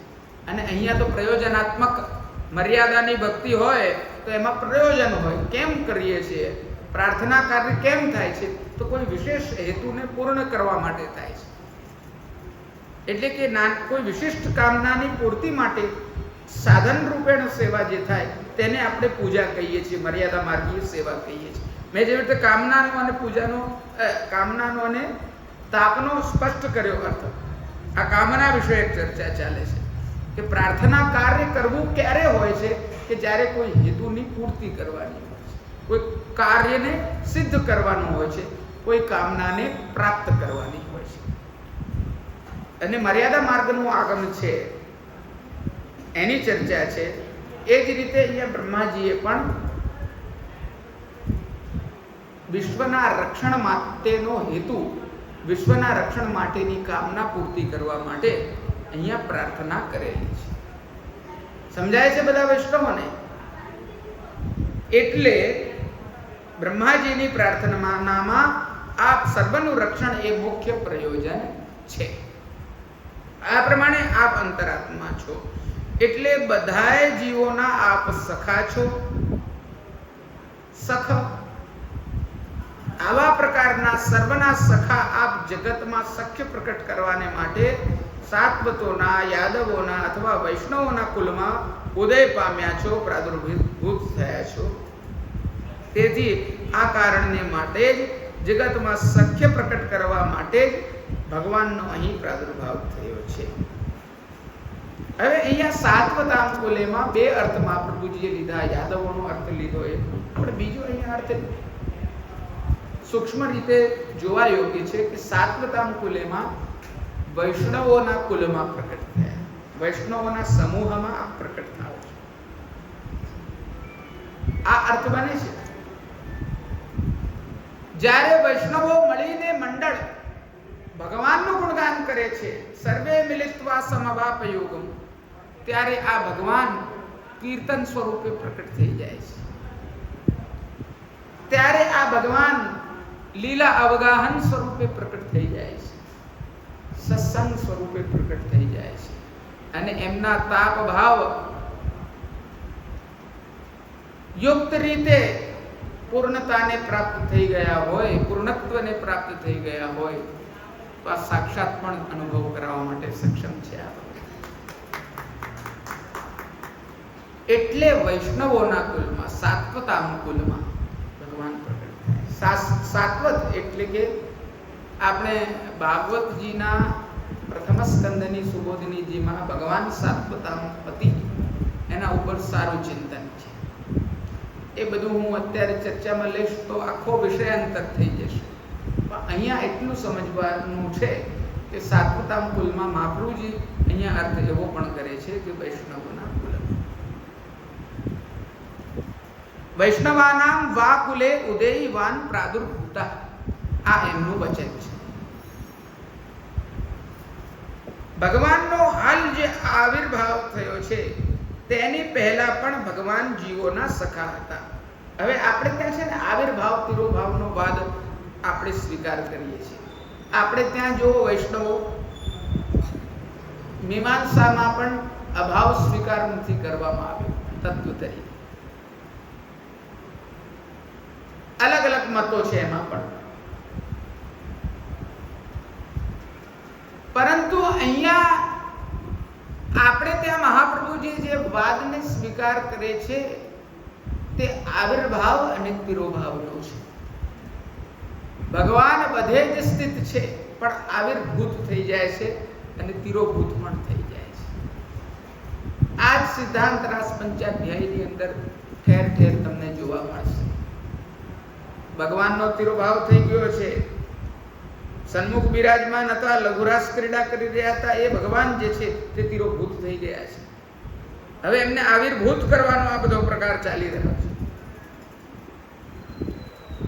અને અહીંયા તો પ્રયોજનાત્મક મર્યાદાની ભક્તિ હોય તો એમાં પ્રયોજન હોય. કેમ કરીએ છીએ? પ્રાર્થના કાર્ય કેમ થાય છે? તો કોઈ વિશેષ હેતુને પૂર્ણ કરવા માટે થાય છે. એટલે કે કોઈ વિશિષ્ટ કામનાની પૂર્તિ માટે સાધન રૂપેણ સેવા જે થાય તેને આપણે પૂજા કહીએ છીએ, મર્યાદા માર્ગીય સેવા કહીએ છીએ. મેં જેવી રીતે કામનાનો અને પૂજાનો કામનાનો અને તાપનો સ્પષ્ટ કર્યો અર્થ. આ કામના વિશે એક ચર્ચા ચાલે છે કે પ્રાર્થના કાર્ય કરવું ક્યારે હોય છે કે જ્યારે કોઈ હેતુની પૂર્તિ કરવાની હોય છે, કોઈ કાર્યને સિદ્ધ કરવાનું હોય છે, કોઈ કામનાને પ્રાપ્ત કરવાની હોય છે. અને મર્યાદા માર્ગનું આગમ છે એની ચર્ચા છે. એ જ રીતે અહીંયા બ્રહ્માજીએ પણ વિશ્વના રક્ષણ માટેનો હેતુ, વિશ્વના રક્ષણ માટેની કામના પૂર્તિ કરવા માટે અહીંયા પ્રાર્થના કરેલી છે. સમજાય છે બધા વૈષ્ણવોને? એટલે બ્રહ્માજીની પ્રાર્થનામાં આપ સર્વનું રક્ષણ એ મુખ્ય પ્રયોજન છે. આ પ્રમાણે આપ અંતરાત્મા છો એટલે બધાય જીવોના આપ સખા છો. સખ આવા પ્રકારના સર્વના સખા આપ જગતમાં સખ્ય પ્રકટ કરવાને માટે સાત્વતોના, યાદવોના અથવા વૈષ્ણવોના કુલમાં ઉદય પામ્યા છો, પ્રાદુર્ભૂત થયા છો. તેથી આ કારણને માટે જ જગતમાં સખ્ય પ્રકટ કરવા માટે જ ભગવાનનો અહીં પ્રાદુર્ભાવ થયો છે. હવે અહીંયા સાત્વતામ કુલેમાં બે અર્થમાં પ્રભુજીએ લીધા. યાદવોનો અર્થ લીધો એ આપણે બીજો અહીંયા અર્થ સૂક્ષ્મ રીતે જોવા યોગ્ય છે કે સાત્વતામ કુલેમાં વૈષ્ણવોના કુલમાં પ્રકટ થયા, વૈષ્ણવોના સમૂહમાં આપ પ્રકટ થાઓ છો. આ અર્થ બને છે. જ્યારે વૈષ્ણવો મળીને મંડળ ભગવાનનું ગુણગાન કરે છે, સર્વે મિલિત્વા સમવાપયોગમ, ત્યારે આ ભગવાન કીર્તન સ્વરૂપે પ્રકટ થઈ જાય છે. ત્યારે આ ભગવાન લીલા અવગાહન સ્વરૂપે પ્રકટ થઈ જાય છે, સત્સંગ સ્વરૂપે પ્રકટ થઈ જાય છે. અને એમના તાપ ભાવ યુક્ત રીતે પૂર્ણતાને પ્રાપ્ત થઈ ગયા હોય, પૂર્ણત્વને પ્રાપ્ત થઈ ગયા હોય તો આ સાક્ષાત પણ અનુભવ કરાવવા માટે સક્ષમ છે. એટલે વૈષ્ણવોના કુલમાં, સાત્વતામ કુલમાં ભગવાન પ્રકટ થાય. સાત્વત એટલે કે આપણે ભાગવતજીના પ્રથમ સ્કંદની સુબોધિનીજીમાં ભગવાન સાત્વતાપતિ એના ઉપર સારું ચિંતન છે. એ બધું હું અત્યારે ચર્ચામાં લઈશ તો આખો વિષયાંતર થઈ જશે. પણ અહીંયા એટલું સમજવાનું છે કે સાત્વતામ કુલમાં મહાપ્રભુજી અહીંયા અર્થ એવો પણ કરે છે કે વૈષ્ણવના કુલ. વૈષ્ણવાનામ વા કુલે ઉદયવાન પ્રાદુર્ભૂતા, આ એમનું વચન છે. ભગવાનનો હાલ જે આવિર્ભાવ થયો છે તેની પહેલા પણ ભગવાન જીવોના સખા હતા. હવે આપણે ત્યાં છે ને આવિર્ભાવ તિરોભાવનો વાદ આપણે સ્વીકાર કરીએ છીએ. આપણે ત્યાં જો વૈષ્ણવો મીમાંસામાં પણ અભાવ સ્વીકાર નથી કરવામાં આવ્યો. તત્વ તરીકે અલગ અલગ મતો છે એમાં પણ, પરંતુ અહીંયા આપણે ત્યાં મહાપ્રભુજી જે વાદને સ્વીકાર કરે છે તે આવિર્ભાવ અને તિરોભાવનો છે. ભગવાન બધે જ સ્થિત છે પણ આવિર્ભૂત થઈ જાય છે અને તિરોભૂત પણ થઈ જાય છે. આ જ સિદ્ધાંત રાસ પંચાધ્યાયની અંદર ઠેર ઠેર તમને જોવા મળશે. ભગવાનનો તિરોભાવ થઈ ગયો છે. સન્મુખ બિરાજમાન હતા, લઘુરાસ ક્રીડા કરી રહ્યા હતા, એ ભગવાન જે છે તે તિરોભૂત થઈ ગયા છે. હવે એમને આવિર્ભૂત કરવાનો આ બધો પ્રકાર ચાલી રહ્યો છે.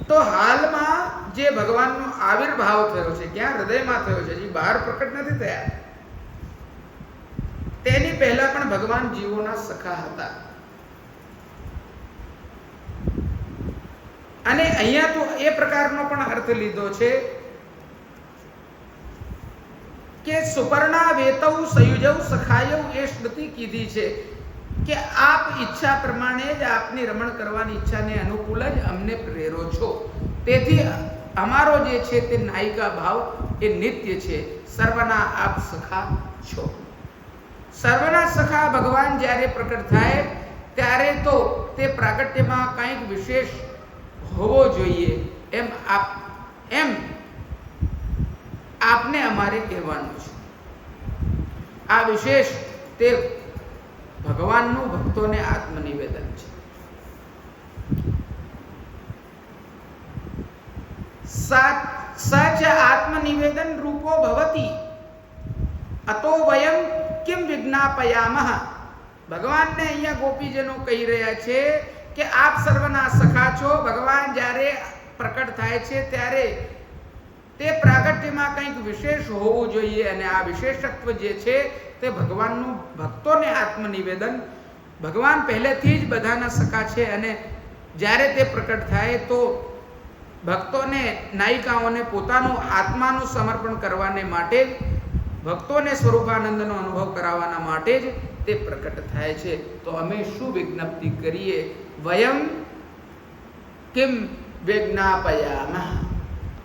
તો હાલમાં જે ભગવાનનો આવિર્ભાવ થયો છે ક્યાં? હૃદયમાં થયો છે, હજી બહાર પ્રકટ નથી થયા. તેની પહેલા પણ ભગવાન જીવોના સખા હતા. અને અહીંયા તો એ પ્રકારનો પણ અર્થ લીધો છે કે સુપર્ણા વેતૌ સયુજૌ સખાયૌ એ સ્મૃતિ કીધી છે કે આપ ઈચ્છા પ્રમાણે જ આપની રમણ કરવાની ઈચ્છાને અનુકૂળ જ અમને પ્રેરો છો. તેથી અમારો જે છે તે નાયિકા ભાવ એ નિત્ય છે. સર્વના આપ સખા છો. સર્વના સખા ભગવાન જ્યારે પ્રકટ થાય ત્યારે તો તે પ્રાગટ્યમાં કંઈક વિશેષ હોવો જોઈએ એમ આપને અમારે કહેવાનું છે. આ વિશેષ તે ભગવાનનું ભક્તોને આત્મનિવેદન છે. સચ આત્મનિવેદન રૂપો ભવતી અતો વયમ કિમ વિજ્ઞાપયામઃ. ભગવાનને અહીંયા ગોપીજનો કહી રહ્યા છે કે આપ સર્વના સખા છો. ભગવાન જ્યારે પ્રકટ થાય છે ત્યારે તે પ્રાગટ્યમાં કંઈક વિશેષ હોવું જોઈએ અને આ વિશેષત્વ જે છે તે ભગવાનનું ભક્તોને આત્મનિવેદન. ભગવાન પહેલેથી જ બધાના સખા છે અને જ્યારે તે પ્રકટ થાય તો ભક્તોને નાયિકાઓને પોતાનું આત્માનું સમર્પણ કરવાને માટે જ, ભક્તોને સ્વરૂપાનંદનો અનુભવ કરાવવાના માટે જ તે પ્રકટ થાય છે. તો અમે શું વિજ્ઞપ્તિ કરીએ? વયમ કિમ વિજ્ઞાપયામઃ.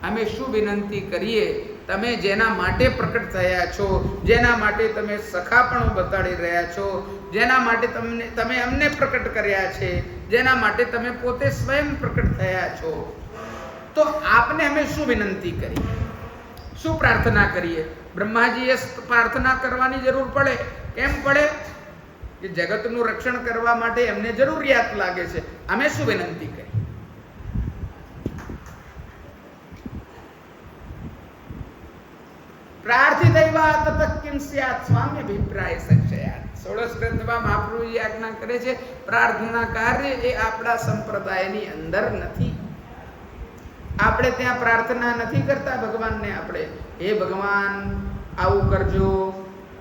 અમે શું વિનંતી કરીએ? તમે જેના માટે પ્રકટ થયા છો, જેના માટે તમે સખાપણું બતાડી રહ્યા છો, જેના માટે તમે અમને પ્રકટ કર્યા છે, જેના માટે તમે પોતે સ્વયં પ્રકટ થયા છો, તો આપને અમે શું વિનંતી કરીએ, શું પ્રાર્થના કરીએ? બ્રહ્માજીએ પ્રાર્થના કરવાની જરૂર પડે. કેમ પડે? કે જગતનું રક્ષણ કરવા માટે એમને જરૂરિયાત લાગે છે. અમે શું વિનંતી કરીએ? પ્રાર્થિતૈવા તતઃ કિમ સ્યાત્ સ્વામી અભિપ્રાય સંશયાત. ષોડશ ગ્રંથમાં મહાપ્રભુજી આજ્ઞા કરે છે પ્રાર્થના કાર્ય એ આપણા સંપ્રદાયની અંદર નથી. આપણે ત્યાં પ્રાર્થના નથી કરતા ભગવાનને. આપણે હે ભગવાન આવું કરજો,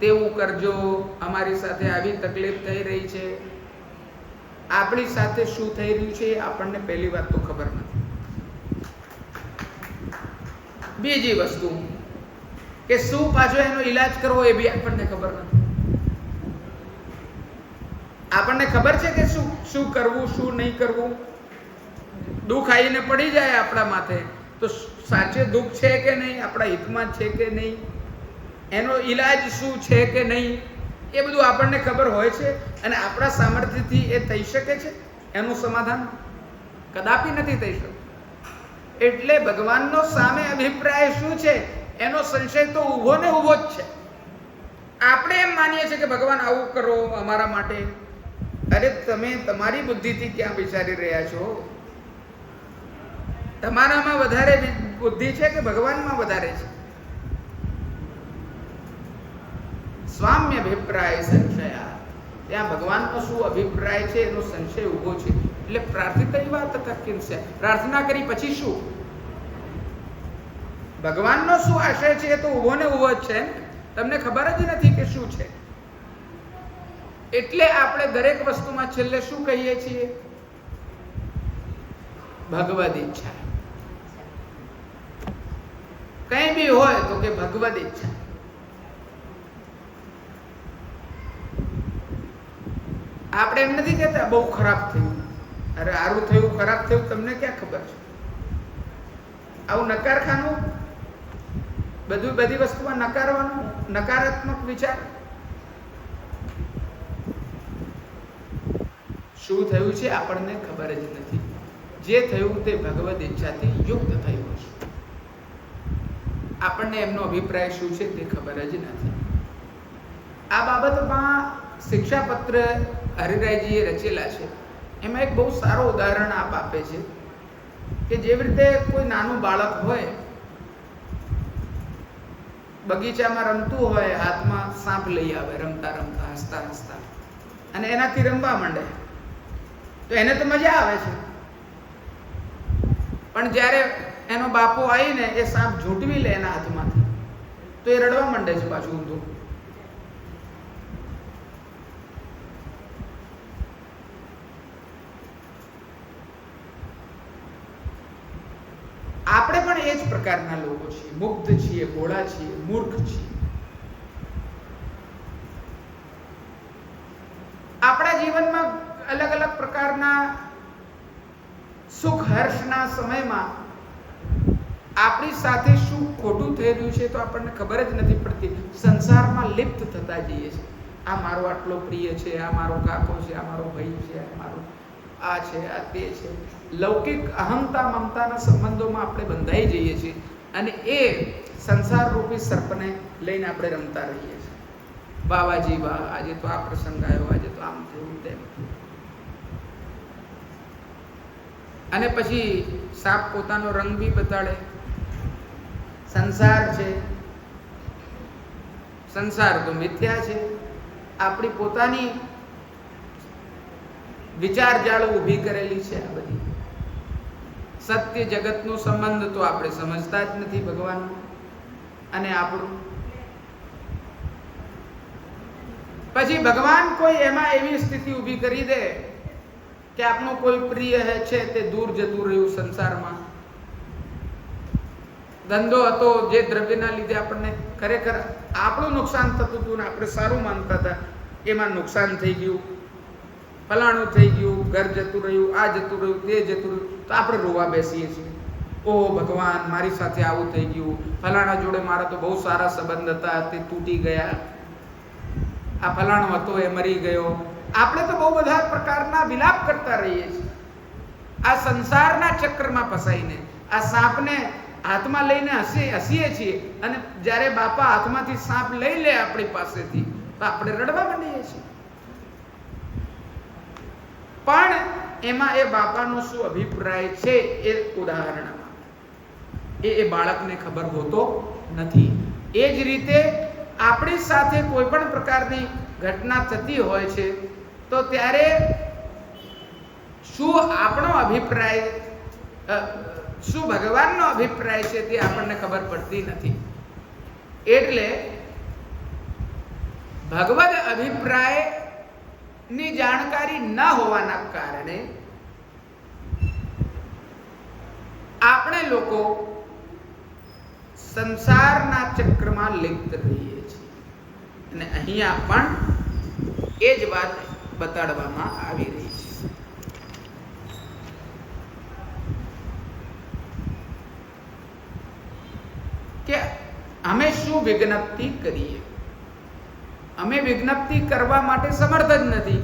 તેવું કરજો, અમારી સાથે આવી તકલીફ થઈ રહી છે. આપણી સાથે શું થઈ રહ્યું છે આપણને પહેલી વાત તો ખબર નથી. બીજી વસ્તુ કે શું પાછો એનો ઈલાજ કરવો એ બી આપણને ખબર નથી. આપણને ખબર છે કે શું કરવું, શું નહીં કરવું. દુઃખ આવીને પડી જાય આપણા માથે તો સાચે દુઃખ છે કે નહીં, આપણા હિતમાં છે કે નહીં, એનો ઈલાજ શું છે કે નહીં, એ બધું આપણને ખબર હોય છે. અને આપણા સામર્થ્યથી એ થઈ શકે છે? એનું સમાધાન કદાપી નથી થઈ શકતું. એટલે ભગવાનનો સામે અભિપ્રાય શું છે એનો સંશય તો ઊભો ને ઊભો જ છે. આપણે એમ માનીએ છીએ કે ભગવાન આવું કરો અમારા માટે. અરે તમે તમારી બુદ્ધિથી ક્યાં વિચારી રહ્યા છો? તમારામાં વધારે બુદ્ધિ છે કે ભગવાનમાં વધારે છે? સ્વામ્ય અભિપ્રાય સંશય. ત્યાં ભગવાનનો શું અભિપ્રાય છે એનો સંશય ઊભો છે. એટલે પ્રાર્થિતૈવા તથા કિંસ્ય, પ્રાર્થના કરી પછી શું? ભગવાનનો શું આશય છે એ તો ઊભો ને ઊભો જ છે. તમને ખબર જ નથી કે શું છે. એટલે આપણે દરેક વસ્તુમાં છેલ્લે શું કહીએ છીએ? ભગવદ ઈચ્છા. કઈ બી હોય તો કે ભગવદ ઈચ્છા. આપણે એમ નથી કહેતા બહુ ખરાબ થયું, અરે સારું થયું ખરાબ થયું તમને ક્યાં ખબર છે? આવું નકારખાનું બધી વસ્તુમાં નકારવાનું, નકારાત્મક વિચાર. શું થયું છે આપણને ખબર જ નથી. જે થયું તે ભગવદ ઈચ્છાથી યુક્ત થયું છે. આપણને એમનો અભિપ્રાય શું છે તે ખબર જ નથી. આ બાબતમાં શિક્ષાપત્ર હરિરાયજીએ રચેલા છે. એમાં એક બહુ સારો ઉદાહરણ આપ આપે છે કે જેવી રીતે કોઈ નાનું બાળક હોય, બગીચામાં રમતું હોય, હાથમાં સાપ લઈ આવે, રમતા રમતા હસતા હસતા, અને એનાથી રમવા માંડે તો એને તો મજા આવે છે. પણ જ્યારે એનો બાપો આવીને એ સાપ ઝૂંટવી લે એના હાથમાંથી તો એ રડવા માંડે છે પાછું ઊંધું. આપણે પણ એ જ પ્રકારના લોકો છીએ. મુગ્ધ છીએ, ભોળા છીએ, મૂર્ખ છીએ. આપણા જીવનમાં અલગ અલગ પ્રકારના સુખ હર્ષના સમયમાં આપણી સાથે શું ખોટું થઈ રહ્યું છે તો આપણને ખબર જ નથી પડતી. સંસારમાં લિપ્ત થતા જઈએ છીએ. આ મારો આટલો પ્રિય છે, આ મારો કાકો છે, આ મારો ભાઈ છે, આ મારો આ છે, આ તે છે. લૌકિક અહંતા મમતાના સંબંધોમાં આપણે બંધાઈ જઈએ છીએ અને એ સંસાર રૂપી સર્પને લઈને આપણે રમતા રહીએ છીએ. બાવાજી વાહ, આજે તો આ પ્રસંગ આવ્યો, આજે તો આમ થયું તેમ. અને પછી સાપ પોતાનો રંગ બી બતાડે. સંસાર છે, સંસાર તો મિથ્યા છે. આપણી પોતાની વિચાર જાળ ઊભી કરેલી છે આ બધી. સત્ય જગતનો સંબંધ તો આપણે સમજતા જ નથી ભગવાનનો અને આપણું. પછી ભગવાન કોઈ એમાં એવી સ્થિતિ ઊભી કરી દે કે આપનો કોઈ પ્રિય છે તે દૂર જતું રહ્યું સંસારમાં. ધંધો હતો જે દ્રવ્યના લીધે આપણને ખરેખર આપણું નુકસાન થતું હતું ને આપણે સારું માનતા હતા, એમાં નુકસાન થઈ ગયું. ફલાણું થઈ ગયું, ઘર જતું રહ્યું, આ જતું રહ્યું, તે જતું રહ્યું, તો આપણે રોવા બેસીએ છીએ. ઓહ ભગવાન, મારી સાથે આવું થઈ ગયું, ફલાણા જોડે મારા તો બહુ સારા સંબંધ હતા, તે તૂટી ગયા, આ ફલાણો હતો એ મરી ગયો. આપણે તો બહુ બધા પ્રકારના વિલાપ કરતા રહીએ છીએ આ સંસારના ચક્રમાં ફસાઈને. આ સાપને હાથમાં લઈને હસીએ છીએ અને જ્યારે બાપા હાથમાંથી સાપ લઈ લે આપણી પાસેથી તો આપણે રડવા માંડીએ છીએ. પણ એમાં એ બાપાનો શું અભિપ્રાય છે એ ઉદાહરણમાં એ બાળકને ખબર હોતો નથી. એ જ રીતે આપણી સાથે કોઈ પણ પ્રકારની ઘટના થતી હોય છે તો ત્યારે શું આપણો અભિપ્રાય, શું ભગવાનનો અભિપ્રાય છે તે આપણને ખબર પડતી નથી. એટલે ભગવદ અભિપ્રાય ની જાણકારી ન હોવાના કારણે આપણે લોકો સંસારના ચક્રમાં લિપ્ત રહીએ છીએ. અને અહીંયા પણ એ જ વાત બતાડવામાં આવી રહી છે. કે અમે શું વિજ્ઞપ્તિ કરીએ? અમે વિજ્ઞપ્તિ કરવા માટે સમર્થ જ નથી.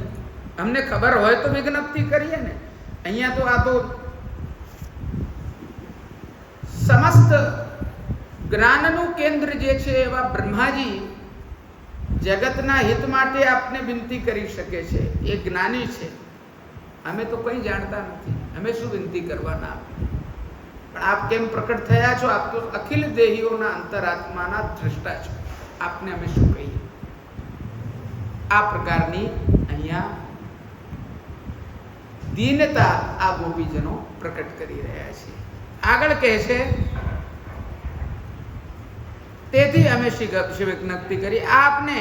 અમને ખબર હોય તો વિજ્ઞપ્તિ કરીએ ને. અહીંયા તો આ તો સમસ્ત જ્ઞાનનું કેન્દ્ર જે છે એવા બ્રહ્માજી જગતના હિત માટે આપને વિનંતી કરી શકે છે. એ જ્ઞાની છે. અમે તો કંઈ જાણતા નથી, અમે શું વિનંતી કરવાના? પણ આપ કેમ પ્રકટ થયા છો? આપ તો અખિલ દેહીઓના અંતરાત્માના દ્રષ્ટા છો. આપને અમે શું કહીએ? આ પ્રકારની અહીંયા દીનતા આ ગોપીજનો પ્રકટ કરી રહ્યા છે. આગળ કહે છે, તેથી અમે વિજ્ઞપ્તિ કરી, આપને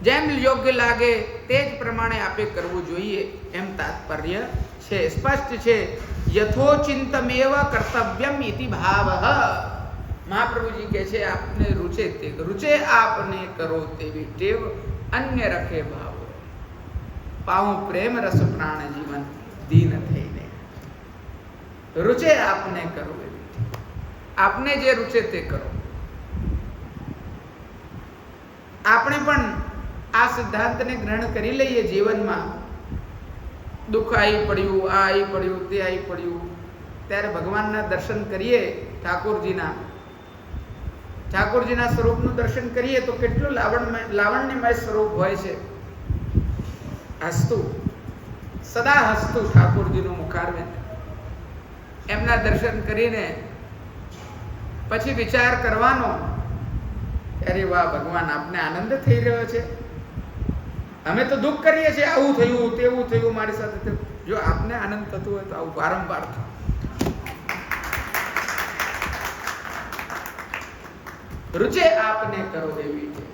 જેમ યોગ્ય લાગે તે જ પ્રમાણે આપે કરવું જોઈએ એમ તાત્પર્ય છે. સ્પષ્ટ છે. યથોચિંતમેવ કર્તવ્યમ ઇતિ ભાવઃ. મહાપ્રભુજી કહે છે, આપને રૂચે તે રૂચે આપને કરો તેવી ટેવ, અન્ય રખે ભાવ. પાઉં પ્રેમ રસ પ્રાણ જીવન દીન થઈને. રૂચે આપને કરો એવી ટેવ. આપને જે રૂચે તે કરો. આપણે પણ આ સિદ્ધાંતને ગ્રહણ કરી લઈએ જીવનમાં. દુઃખ આવી પડ્યું, આ આવી પડ્યું, તે આવી પડ્યું, ત્યારે ભગવાનના દર્શન કરીએ, ઠાકોરજીના સ્વરૂપનું દર્શન કરીએ તો કેટલું લાવણ્યમય સ્વરૂપ હોય છે. હસતું, સદા હસતું ઠાકોરજીનું મુખારવિંદ. એમના દર્શન કરીને પછી વિચાર કરવાનો, અરે વાહ ભગવાન, આપને આનંદ થઈ રહ્યો છે. અમે તો દુઃખ કરીએ છીએ, આવું થયું, તેવું થયું મારી સાથે. જો આપને આનંદ થતું હોય તો આવું વારંવાર થાય. રૂચે આપને કરો એવી છે.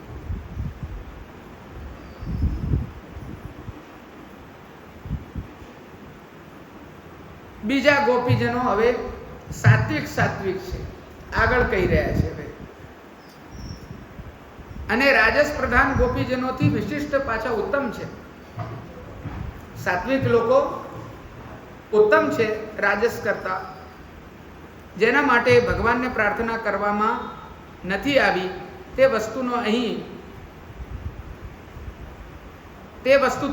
બીજા ગોપીજનો હવે સાત્વિક સાત્વિક છે, આગળ કહી રહ્યા છે. અને રાજસ પ્રધાન ગોપીજનોથી વિશિષ્ટ પાછા ઉત્તમ છે. સાત્વિક લોકો ઉત્તમ છે રાજસ કરતા. જેના માટે ભગવાનને પ્રાર્થના કરવામાં નથી આવી તે વસ્તુ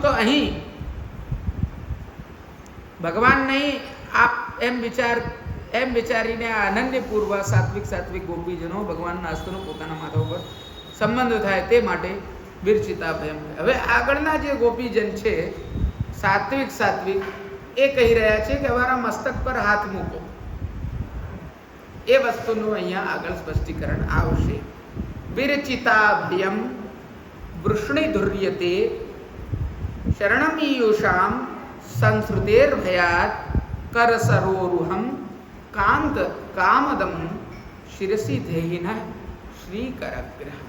તો અહીં ભગવાન નહીં આપ એમ વિચારીને આ અનન્યપૂર્વ સાત્વિક ગોપીજનો ભગવાનના હસ્તનો પોતાના માથા ઉપર સંબંધ થાય તે માટે વિરચિતા ભયમ. હવે આગળના જે ગોપીજન છે સાત્વિક એ કહી રહ્યા છે કે અમારા મસ્તક પર હાથ મૂકો. એ વસ્તુનું અહીંયા આગળ સ્પષ્ટીકરણ આવશે. વિરચિતા ભયમ વૃષ્ણિધુર્યતે શરણમીયુષામ સંસ્કૃતેર ભયાત કરસરોરુહમ કાંત કામદમ શિરસી ધેહિન શ્રી કરગ્રહ.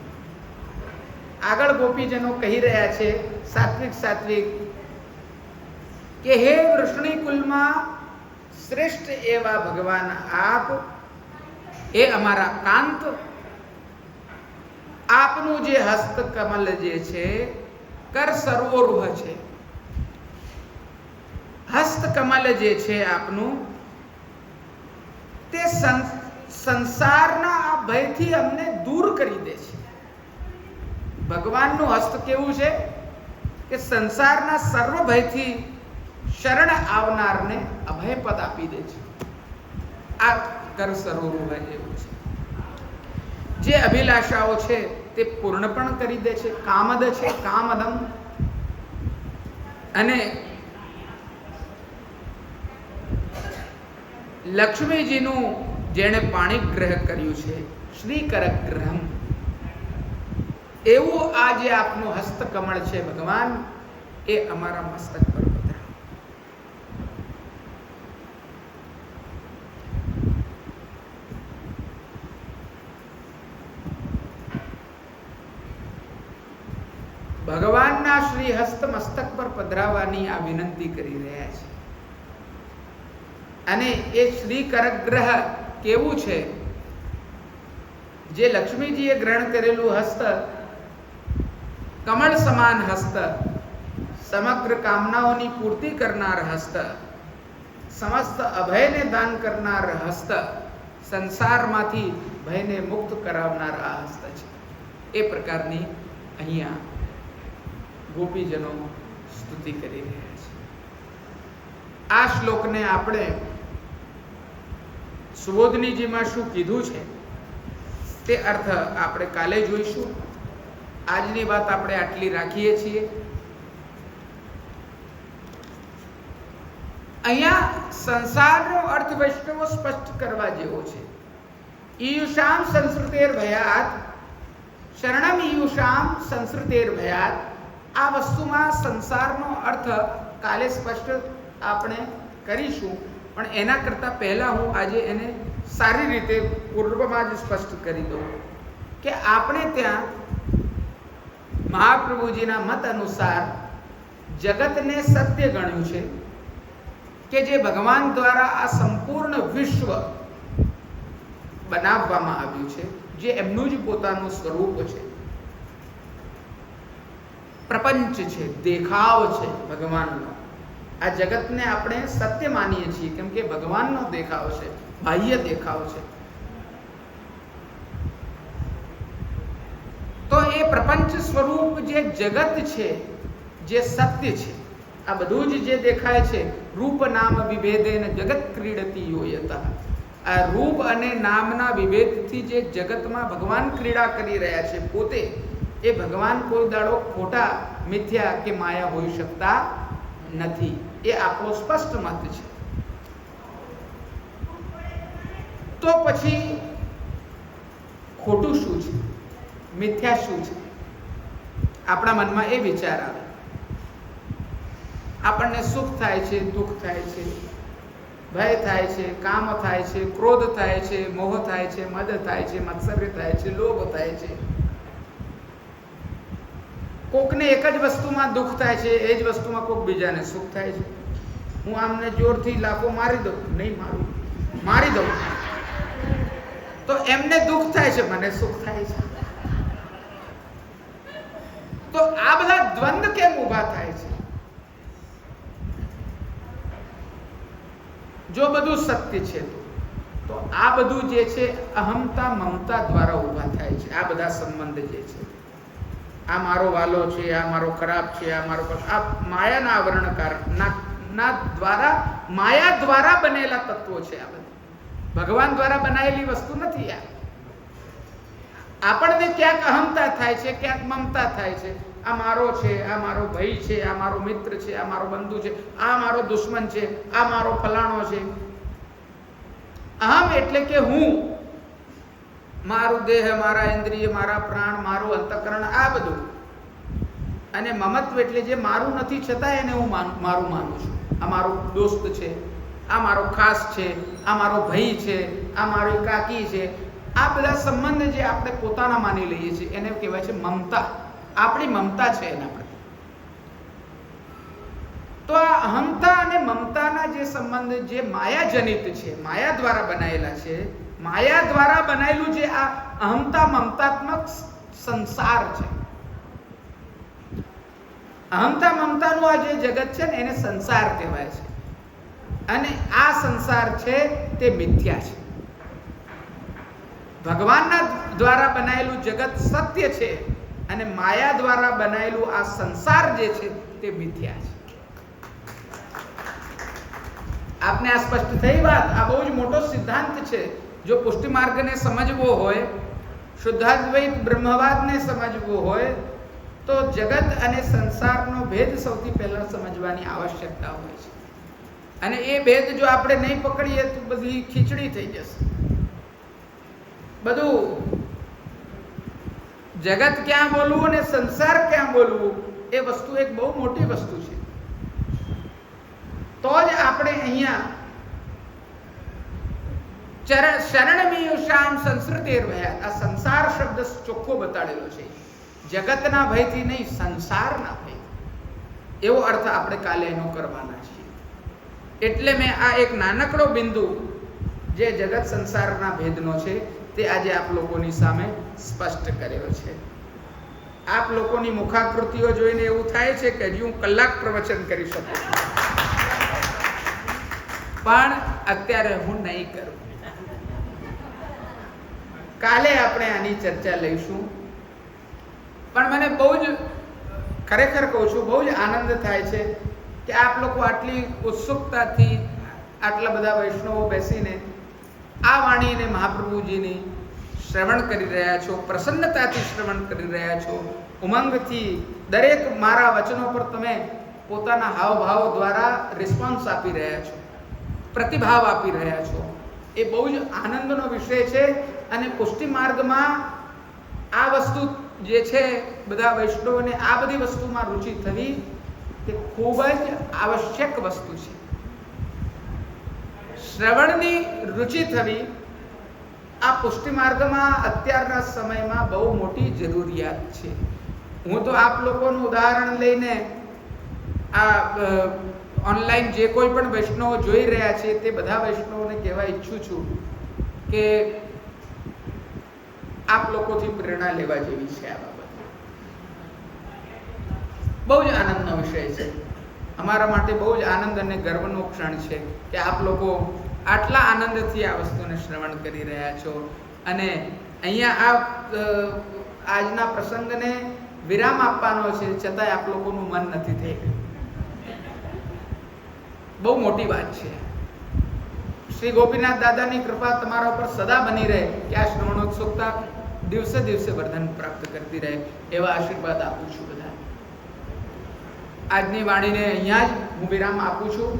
આગળ ગોપીજનો કહી રહ્યા છે સાત્વિક કે હે વૃષ્ણિ કુલમાં શ્રેષ્ઠ એવા ભગવાન આપ, એ અમારા કાંત, આપનું જે હસ્ત કમલ જે છે, કર સરોરુહ છે, હસ્ત કમલ જે છે આપનું, તે સંસારના આ ભયથી અમને દૂર કરી દે છે. ભગવાનનું હસ્ત કેવું છે કે સંસારના સર્વ ભયથી શરણ આવનારને અભય પદ આપી દે છે. આ કર સરોરુહ જેવું છે. જે અભિલાષાઓ છે તે પૂર્ણ પણ કરી દે છે. કામદ છે, કામદમ. અને લક્ષ્મીજીનું જેણે પાણીગ્રહ કર્યું છે, શ્રી કરગ્રહમ, એવું આ જે આપનું હસ્તકમળ છે ભગવાન, એ અમારા મસ્તક પર પધરાવો. ભગવાનના શ્રી હસ્ત મસ્તક પર પધરાવવાની આ વિનંતી કરી રહ્યા છે. અને એ શ્રી કરગ્રહ કેવું છે? જે લક્ષ્મીજીએ ગ્રહણ કરેલું હસ્ત, કમળ સમાન હસ્ત, સમગ્ર કામનાઓની પૂર્તિ કરનાર હસ્ત, સમસ્ત અભયને દાન કરનાર હસ્ત, સંસારમાંથી ભયને મુક્ત કરાવનાર આ હસ્ત છે. એ પ્રકારની અહીંયા ગોપીજનો સ્તુતિ કરી રહ્યા છે. આ શ્લોકને આપણે સુબોધનીજીમાં શું કીધું છે તે અર્થ આપણે કાલે જોઈશું. આજની વાત આપણે આટલી રાખીએ છીએ. અહીંયા સંસારનો અર્થ વૈષ્ણવો સ્પષ્ટ કરવા જેવો છે. ઈયુષામ સંસ્કૃતેર ભયાત શરણમ ઈયુષામ સંસ્કૃતેર ભયાત. આ વસ્તુમાં સંસારનો અર્થ કાલે સ્પષ્ટ આપણે કરીશું, પણ એના કરતાં પહેલાં હું આજે એને સારી રીતે પૂર્વમાં જ સ્પષ્ટ કરી દઉં કે આપણે ત્યાં મહાપ્રભુજીના મત અનુસાર જગતને સત્ય ગણ્યું છે કે જે ભગવાન દ્વારા આ સંપૂર્ણ વિશ્વ બનાવવામાં આવ્યું છે, જે એમનું જ પોતાનું સ્વરૂપ છે, પ્રપંચ છે, દેખાવ છે ભગવાનનો. આ જગતને આપણે સત્ય માનીએ છીએ કેમ કે ભગવાનનો દેખાવ છે, બાહ્ય દેખાવ છે. તો એ પ્રપંચ સ્વરૂપ જે જગત છે, જે સત્ય છે, આ બધું જ જે દેખાય છે, રૂપ નામ વિભેદેન જગત ક્રીડતી યોયત. આ રૂપ અને નામના વિભેદથી જે જગતમાં ભગવાન ક્રીડા કરી રહ્યા છે પોતે, એ ભગવાન કોઈ દાડો ખોટા, મિથ્યા કે માયા હોઈ શકતા નથી. એ આપણો સ્પષ્ટ મત છે. તો પછી ખોટું શું છે, મિથ્યા શું છે? આપણા મનમાં એ વિચાર આવે. આપણને સુખ થાય છે, દુઃખ થાય છે, ભય થાય છે, કામ થાય છે, ક્રોધ થાય છે, મોહ થાય છે, મદ થાય છે, મત્સર્ય થાય છે, લોભ થાય છે. કોકને એક જ વસ્તુમાં દુઃખ થાય છે, એ જ વસ્તુમાં કોક બીજાને સુખ થાય છે. હું આમને જોરથી લાફો મારી દઉં, નહીં મારું, મારી દઉં તો એમને દુઃખ થાય છે, મને સુખ થાય છે. તો આ બધા દ્વંદ કેમ ઊભા થાય છે? જો બધું સત્ય છે તો આ બધું જે છે અહમતા મમતા દ્વારા ઊભા થાય છે. આ બધા સંબંધ જે છે, આ મારો વાલો છે, આ મારો ખરાબ છે, આ મારો, આ માયાના આવરણ ના દ્વારા, માયા દ્વારા બનેલા તત્વો છે. આ બધા ભગવાન દ્વારા બનાવેલી વસ્તુ નથી. આપણને ક્યાંક અહમતા થાય છે, ક્યાંક મમતા થાય છે. આ મારો છે, આ મારો ભાઈ છે, આ મારો મિત્ર છે, આ મારો બંધુ છે, આ મારો દુશ્મન છે, આ મારો ફલાણો છે. અહમ એટલે કે હું, મારું દેહ, મારા ઇન્દ્રિય, મારા પ્રાણ, મારું અંતઃકરણ, આ બધું. અને મમત્વ એટલે જે મારું નથી છતાં એને હું મારું માનું છું. આ મારો દોસ્ત છે, આ મારો ખાસ છે, આ મારો ભાઈ છે, આ મારી કાકી છે. આ બધા સંબંધ જે આપણે પોતાના માની લઈએ છીએ એને કહેવાય છે મમતા. આપણી મમતા છે એના પ્રત્યે. તો આ અહમતા અને મમતાના જે સંબંધ જે માયાજનિત છે, માયા દ્વારા બનાયેલા છે, માયા દ્વારા બનાયેલું જે આ અહમતા મમતાત્મક સંસાર છે, અહમતા મમતાનું આ જે જગત છે ને એને સંસાર કહેવાય છે. અને આ સંસાર છે તે મિથ્યા છે. ભગવાનના દ્વારા બનાયેલું જગત સત્ય છે અને માયા દ્વારા બનાયેલું આ સંસાર જે છે તે મિથ્યા છે. આપને આ સ્પષ્ટ થઈ વાત? આ બહુ જ મોટો સિદ્ધાંત છે. જો પુષ્ટિ માર્ગને સમજવો હોય, શુદ્ધાદ્વૈત બ્રહ્મવાદને સમજવો હોય તો જગત અને સંસારનો ભેદ સૌથી પહેલા સમજવાની આવશ્યકતા હોય છે. અને એ ભેદ જો આપણે નહીં પકડીએ તો બધી ખીચડી થઈ જશે. બધું જગત ક્યાં બોલવું અને સંસાર ક્યાં બોલવું એ વસ્તુ એક બહુ મોટી વસ્તુ છે. તો જ આપણે અહીંયા શરણમીયુષામ સંસ્કૃતેર ભયાત, આ સંસાર શબ્દ ચોખ્ખો બતાડેલો છે. જગતના ભયથી નહીં, સંસારના ભય. એવો અર્થ આપણે કાલે એનો કરવાના છીએ. એટલે મેં આ એક નાનકડો બિંદુ જે જગત સંસારના ભેદનો છે તે આજે આપ લોકોની સામે સ્પષ્ટ કર્યો છે. આપ લોકોની મુખાકૃતિઓ જોઈને એવું થાય છે કે હજી હું કલાક પ્રવચન કરી શકું, પણ અત્યારે હું નહીં કરું. કાલે આપણે આની ચર્ચા લઈશું. પણ મને બહુ જ, ખરેખર કહું છું, બહુ જ આનંદ થાય છે કે આપ લોકો આટલી ઉત્સુકતાથી આટલા બધા વૈષ્ણવો બેસીને આ વાણીને મહાપ્રભુજીની શ્રવણ કરી રહ્યા છો, પ્રસન્નતાથી શ્રવણ કરી રહ્યા છો, ઉમંગથી દરેક મારા વચનો પર તમે પોતાના હાવભાવ દ્વારા રિસ્પોન્સ આપી રહ્યા છો, પ્રતિભાવ આપી રહ્યા છો, એ બહુ જ આનંદનો વિષય છે. અને પુષ્ટિ માર્ગમાં આ વસ્તુ જે છે, બધા વૈષ્ણવોને આ બધી વસ્તુમાં રુચિ થવી તે ખૂબ જ આવશ્યક વસ્તુ છે. શ્રવણની રુચિ થવી આ પુષ્ટિ માર્ગમાં અત્યારના સમયમાં બહુ મોટી જરૂરિયાત છે. હું તો આપ લોકોનું ઉદાહરણ લઈને આ ઓનલાઈન જે કોઈ પણ વૈષ્ણવો જોઈ રહ્યા છે તે બધા વૈષ્ણવોને કહેવા ઈચ્છું છું કે આપ લોકોથી પ્રેરણા લેવા જેવી છે. આ બાબત બહુ જ આનંદનો વિષય છે. અમારા માટે બહુ જ આનંદ અને ગર્વનો ક્ષણ છે કે આપ લોકો આટલા આનંદથી આ વસ્તુને શ્રવણ કરી રહ્યા છો. અને અહીંયા આ આજના પ્રસંગને વિરામ આપવાનો છે, છતાંય આપ લોકોનું મન નથી થઈ ગયું. બહુ મોટી વાત છે. શ્રી ગોપીનાથ દાદાની કૃપા તમારા ઉપર સદા બની રહે કે આ શ્રવણોત્સુકતા દિવસે દિવસે વર્ધન પ્રાપ્ત કરતી રહે, એવા આશીર્વાદ આપું છું બધા. આજની વાણીને અહીંયા જ હું વિરામ આપું છું.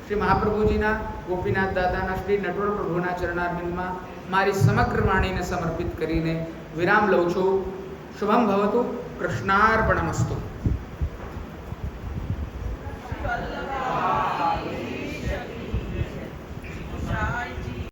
શ્રી મહાપ્રભુજીના, ગોપીનાથ દાદાના, શ્રી નટવર પ્રભુના ચરણારવિંદમાં મારી સમગ્ર વાણીને સમર્પિત કરીને વિરામ લઉં છું. શુભમ ભવતુ. કૃષ્ણાર્પણમસ્તુ.